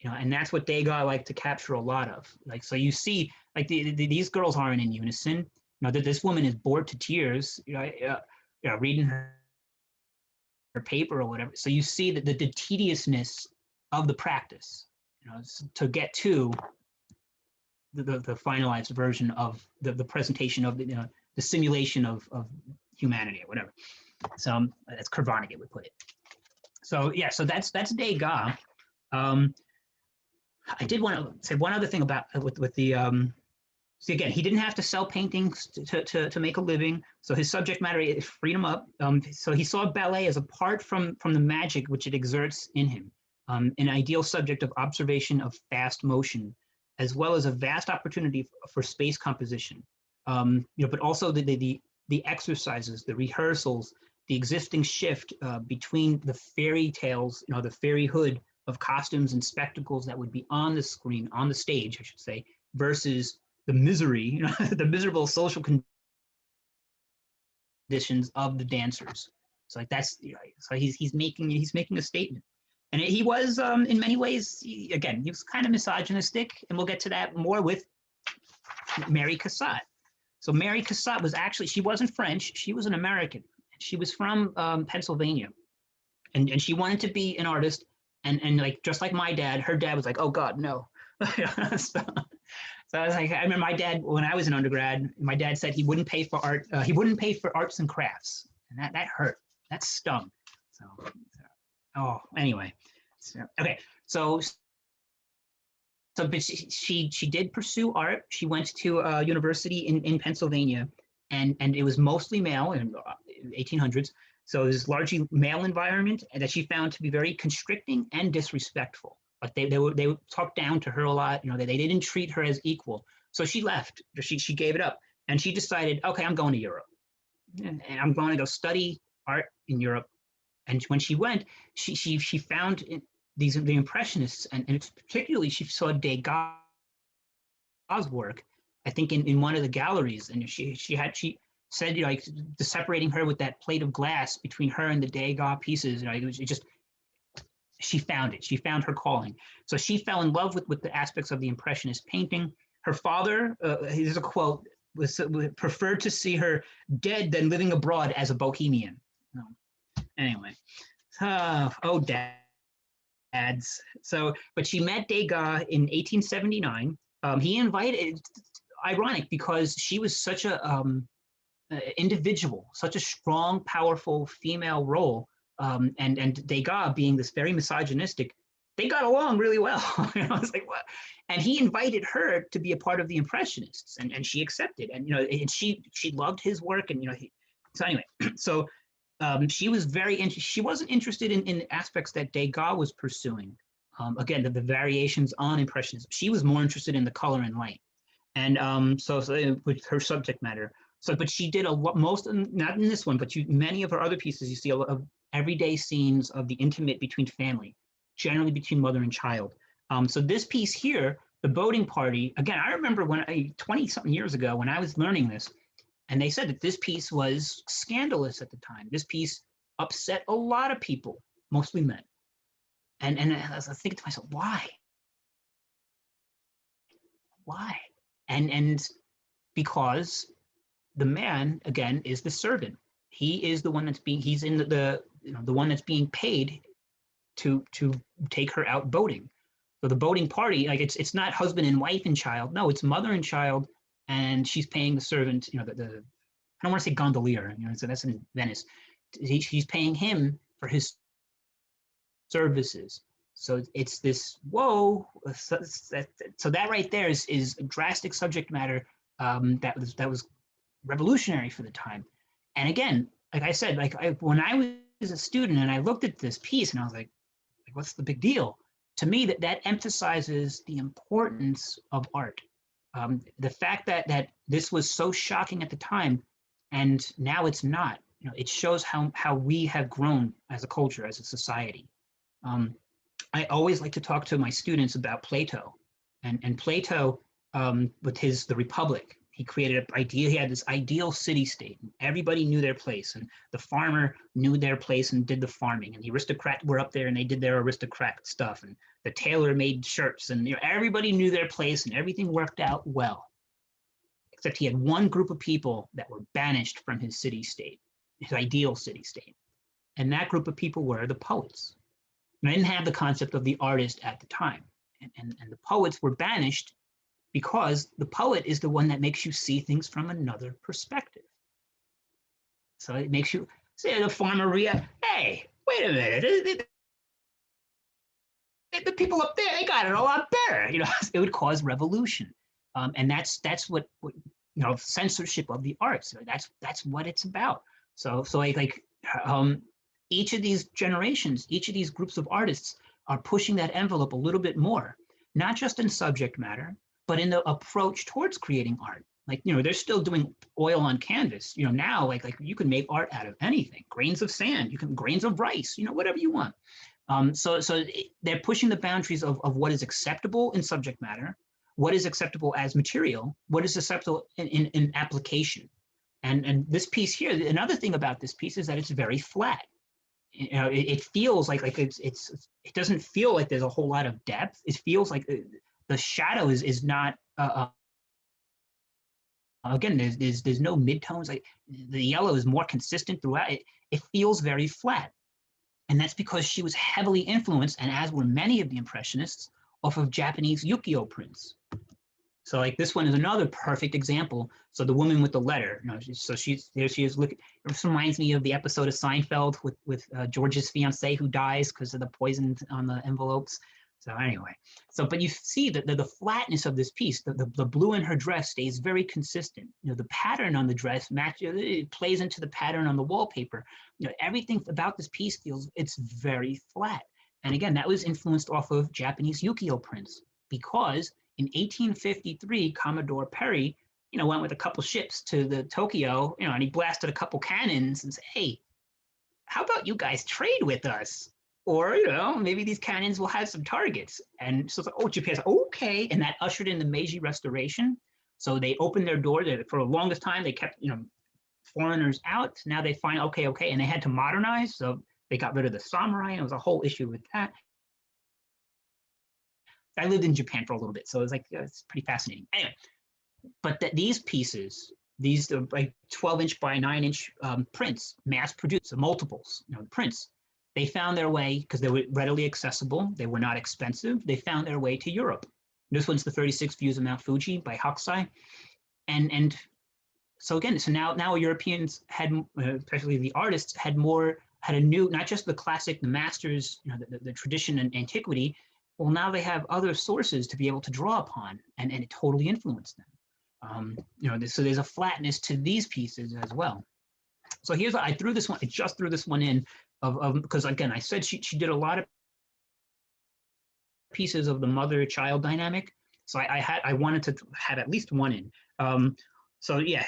and that's what Degas like to capture a lot of. Like, so you see, like these girls aren't in unison. That this woman is bored to tears, reading her paper or whatever. So you see that the tediousness of the practice, to get to the finalized version of the presentation of the simulation of humanity or whatever. So that's Kurt Vonnegut would put it. So yeah, so that's Degas. I did want to say one other thing about with the see, again, he didn't have to sell paintings to make a living, so his subject matter freed him up. So he saw ballet as apart from the magic which it exerts in him, an ideal subject of observation of fast motion, as well as a vast opportunity for space composition. But also the exercises, the rehearsals, the existing shift between the fairy tales, the fairyhood of costumes and spectacles that would be on the screen, on the stage, I should say, versus the misery, the miserable social conditions of the dancers. So like that's, so he's making a statement. And he was, in many ways, he was kind of misogynistic, and we'll get to that more with Mary Cassatt. So Mary Cassatt was actually, she wasn't French, she was an American. She was from Pennsylvania, and she wanted to be an artist, and like, just like my dad, her dad was like, oh God, no. So I was like, I remember my dad, when I was an undergrad, my dad said he wouldn't pay for art, he wouldn't pay for arts and crafts, and that hurt, that stung. So anyway, so, okay, so So, but she did pursue art. She went to a university in Pennsylvania, and it was mostly male in 1800s. So it was largely male environment, and that she found to be very constricting and disrespectful. Like they talked down to her a lot. They didn't treat her as equal. So she left. She gave it up, and she decided, okay, I'm going to Europe, and I'm going to go study art in Europe. And when she went, she found the Impressionists, and particularly she saw Degas' work, I think in one of the galleries, and she said, like, separating her with that plate of glass between her and the Degas pieces, she found it. She found her calling. So she fell in love with the aspects of the Impressionist painting. Her father, here's a quote, was preferred to see her dead than living abroad as a bohemian. Anyway, dads. So, but she met Degas in 1879. He invited, ironic, because she was such a individual, such a strong, powerful female role, and Degas being this very misogynistic, they got along really well. I was like, what? And he invited her to be a part of the Impressionists, and she accepted. And and she loved his work, and so anyway, so. She was she wasn't interested in aspects that Degas was pursuing. Again, the variations on Impressionism. She was more interested in the color and light, and so with her subject matter. So, but she did a lot, not in this one, but many of her other pieces. You see a lot of everyday scenes of the intimate between family, generally between mother and child. So this piece here, the boating party. Again, I remember when 20-something years ago when I was learning this. And they said that this piece was scandalous at the time. This piece upset a lot of people, mostly men. And I was thinking to myself, why? Why? And because the man, again, is the servant. He is the one he's in the one that's being paid to take her out boating. So the boating party, like it's not husband and wife and child. No, it's mother and child. And she's paying the servant, I don't want to say gondolier, so that's in Venice. She's paying him for his services. So it's this, whoa. So that right there is a drastic subject matter that was revolutionary for the time. And again, like I said, when I was a student and I looked at this piece and I was like what's the big deal? To me, that emphasizes the importance of art. The fact that this was so shocking at the time, and now it's not, it shows how we have grown as a culture, as a society. I always like to talk to my students about Plato, and Plato, with The Republic, he created an idea. He had this ideal city-state. Everybody knew their place, and the farmer knew their place and did the farming, and the aristocrats were up there and they did their aristocrat stuff, and the tailor made shirts, and everybody knew their place, and everything worked out well. Except he had one group of people that were banished from his city-state, his ideal city-state, and that group of people were the poets. And I didn't have the concept of the artist at the time, and the poets were banished because the poet is the one that makes you see things from another perspective. So it makes you say the farmer react, hey, wait a minute, the people up there, they got it a lot better. It would cause revolution, and that's what censorship of the arts. That's what it's about. So each of these generations, each of these groups of artists are pushing that envelope a little bit more, not just in subject matter, but in the approach towards creating art. They're still doing oil on canvas. Now, you can make art out of anything. Grains of sand, grains of rice, whatever you want. So they're pushing the boundaries of what is acceptable in subject matter, what is acceptable as material, what is acceptable in application. And this piece here, another thing about this piece is that it's very flat. It feels like it doesn't feel like there's a whole lot of depth. It feels like the shadow is not again, there's no midtones. The yellow is more consistent throughout. It feels very flat, and that's because she was heavily influenced, and as were many of the Impressionists, off of Japanese ukiyo prints. So this one is another perfect example. So the woman with the letter, so there she is looking. It reminds me of the episode of Seinfeld with George's fiance who dies because of the poison on the envelopes. So anyway, but you see that the flatness of this piece, the blue in her dress stays very consistent. The pattern on the dress it plays into the pattern on the wallpaper. Everything about this piece it's very flat. And again, that was influenced off of Japanese ukiyo prints, because in 1853, Commodore Perry, went with a couple ships to the Tokyo, and he blasted a couple cannons and said, hey, how about you guys trade with us? Or, maybe these cannons will have some targets. And so it's like, oh, Japan's like, okay. And that ushered in the Meiji Restoration. So they opened their door. For the longest time, they kept, foreigners out. Now they find, okay. And they had to modernize. So they got rid of the samurai. And it was a whole issue with that. I lived in Japan for a little bit. So it was like, it's pretty fascinating. Anyway, but these pieces, these like 12-inch by 9-inch prints, mass produced, multiples, the prints, they found their way, because they were readily accessible, they were not expensive, they found their way to Europe. This one's the 36 Views of Mount Fuji by Haksai. And so again, now Europeans had, especially the artists, had a new, not just the classic, the masters, the tradition and antiquity. Well, now they have other sources to be able to draw upon, and it totally influenced them. So there's a flatness to these pieces as well. So here's I just threw this one in because again, I said she did a lot of pieces of the mother-child dynamic. So I wanted to have at least one in. So yeah,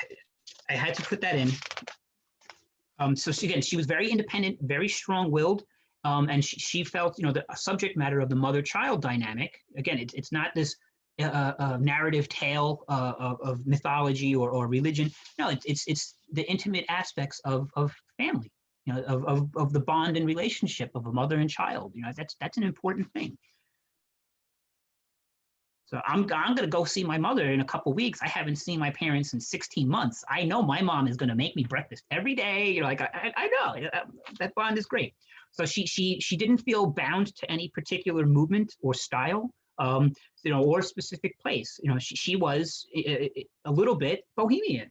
I had to put that in. So she was very independent, very strong-willed, and she felt, the subject matter of the mother-child dynamic. Again, it's not this narrative tale of mythology or religion. No, it's the intimate aspects of family, of the bond and relationship of a mother and child. That's an important thing. So I'm going to go see my mother in a couple of weeks. I haven't seen my parents in 16 months. I know my mom is going to make me breakfast every day. I know that bond is great. So she didn't feel bound to any particular movement or style, or specific place. She was a little bit bohemian.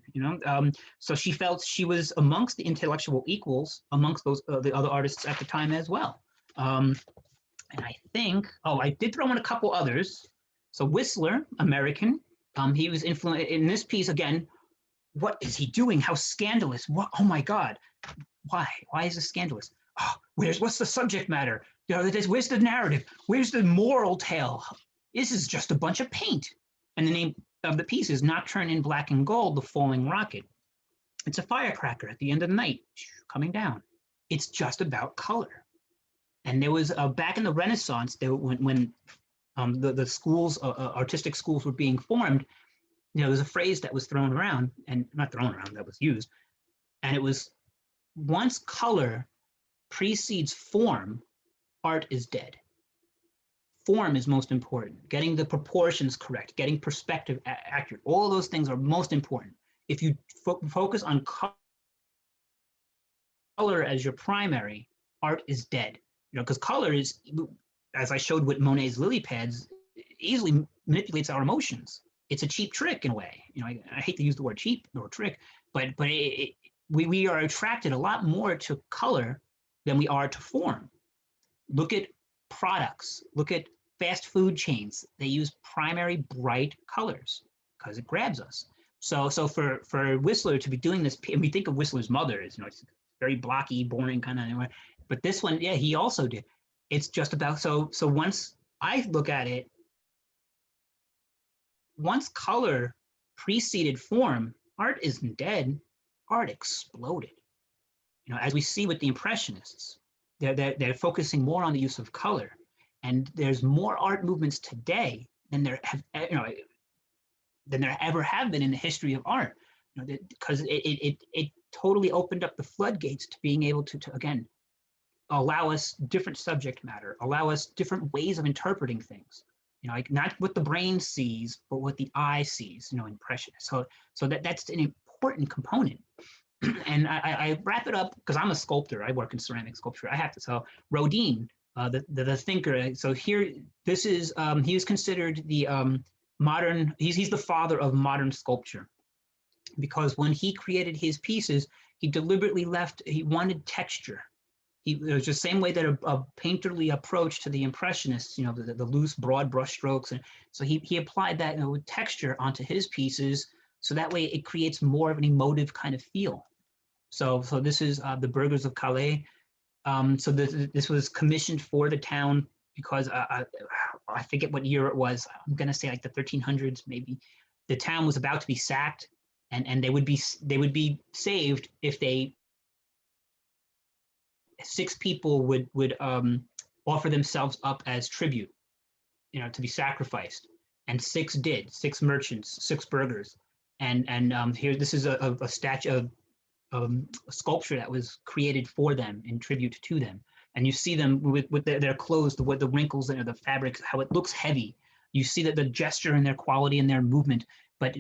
So she felt she was amongst the intellectual equals amongst those the other artists at the time as well. And I think, I did throw in a couple others. So Whistler, American, he was influenced in this piece again. What is he doing? How scandalous! What? Oh my God! Why? Why is this scandalous? Oh, what's the subject matter? Where's the narrative? Where's the moral tale? This is just a bunch of paint. And the name of the piece is Nocturne in Black and Gold, the Falling Rocket. It's a firecracker at the end of the night coming down. It's just about color. And there was back in the Renaissance, when the schools, artistic schools were being formed, there was a phrase that was thrown around, and not thrown around, that was used. And it was, once color precedes form, art is dead. Form is most important. Getting the proportions correct, getting perspective accurate, all of those things are most important. If you focus on color as your primary, art is dead. Because color is, as I showed with Monet's lily pads, easily manipulates our emotions. It's a cheap trick in a way. I hate to use the word cheap or trick, but we are attracted a lot more to color than we are to form. Look at products. Look at fast food chains. They use primary bright colors because it grabs us. So for Whistler to be doing this, and we think of Whistler's mother as, it's very blocky, boring kind of anyway. But this one, yeah, he also did. It's just about, so once I look at it, once color preceded form, art isn't dead, art exploded. As we see with the Impressionists, they're focusing more on the use of color, and there's more art movements today than there ever have been in the history of art, because it totally opened up the floodgates to being able to again allow us different subject matter, allow us different ways of interpreting things. Not what the brain sees, but what the eye sees. Impressionist. So that's an important component. And I wrap it up because I'm a sculptor. I work in ceramic sculpture. I have to. So Rodin, the thinker. So here, this is he is considered the modern. He's the father of modern sculpture, because when he created his pieces, he deliberately he wanted texture. It was the same way that a painterly approach to the Impressionists, you know, the loose, broad brushstrokes. And so he applied that, you know, with texture onto his pieces. So that way it creates more of an emotive kind of feel. So this is the Burgers of Calais. So this was commissioned for the town because I forget what year it was. I'm going to say like the 1300s, maybe. The town was about to be sacked, and they would be saved if 6 people would offer themselves up as tribute, you know, to be sacrificed, and 6 did. 6 merchants, 6 burghers, and here this is a statue of a sculpture that was created for them in tribute to them, and you see them with their clothes, the wrinkles and the fabrics, how it looks heavy. You see that the gesture and their quality and their movement, but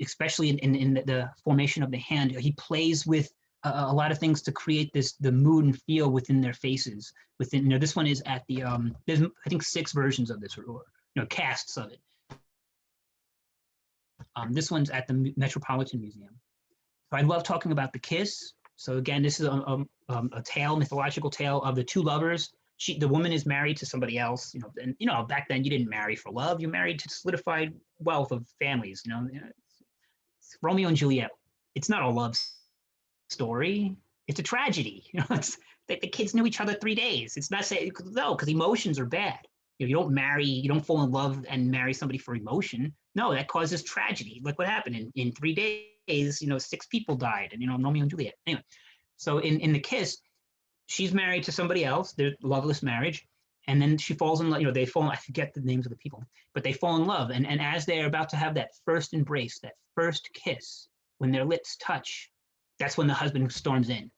especially in the formation of the hand, he plays with a lot of things to create the mood and feel within their faces. Within, you know, this one is at the there's I think 6 versions of this, or you know, casts of it. This one's at the Metropolitan Museum. So I love talking about the kiss. So again, this is a tale, mythological tale of the 2 lovers. The woman is married to somebody else, you know, and you know, back then you didn't marry for love, you married to solidified wealth of families, you know. It's Romeo and Juliet. It's not a love story. It's a tragedy. You know, it's that the kids knew each other 3 days. It's not saying, no, because emotions are bad. You know, you don't marry, you don't fall in love and marry somebody for emotion. No, that causes tragedy. Look what happened in 3 days. You know, 6 people died, and you know, Romeo and Juliet. Anyway, so in the kiss, she's married to somebody else. They're loveless marriage, and then she falls in love. You know, they fall. I forget the names of the people, but they fall in love. And as they're about to have that first embrace, that first kiss, when their lips touch, that's when the husband storms in,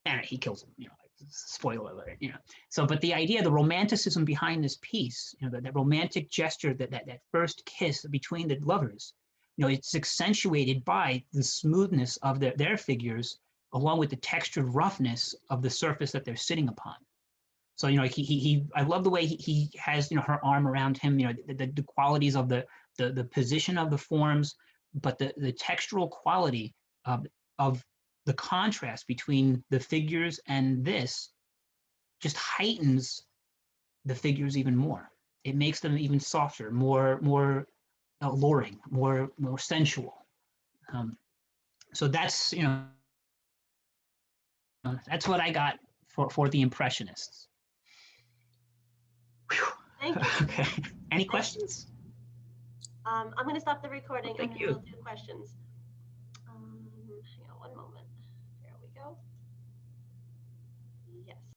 and he kills him. You know, spoiler alert. You know, so but the idea, the romanticism behind this piece, you know, that romantic gesture, that first kiss between the lovers, you know, it's accentuated by the smoothness of their figures, along with the textured roughness of the surface that they're sitting upon. So, you know, I love the way he has, you know, her arm around him, you know, the qualities of the position of the forms, but the textural quality of the contrast between the figures and this just heightens the figures even more. It makes them even softer, more alluring, more sensual. So that's, you know, that's what I got for the Impressionists. Whew. Thank you. Okay. Any questions? I'm going to stop the recording Thank and you. we'll do questions. Hang on one moment. There we go. Yes.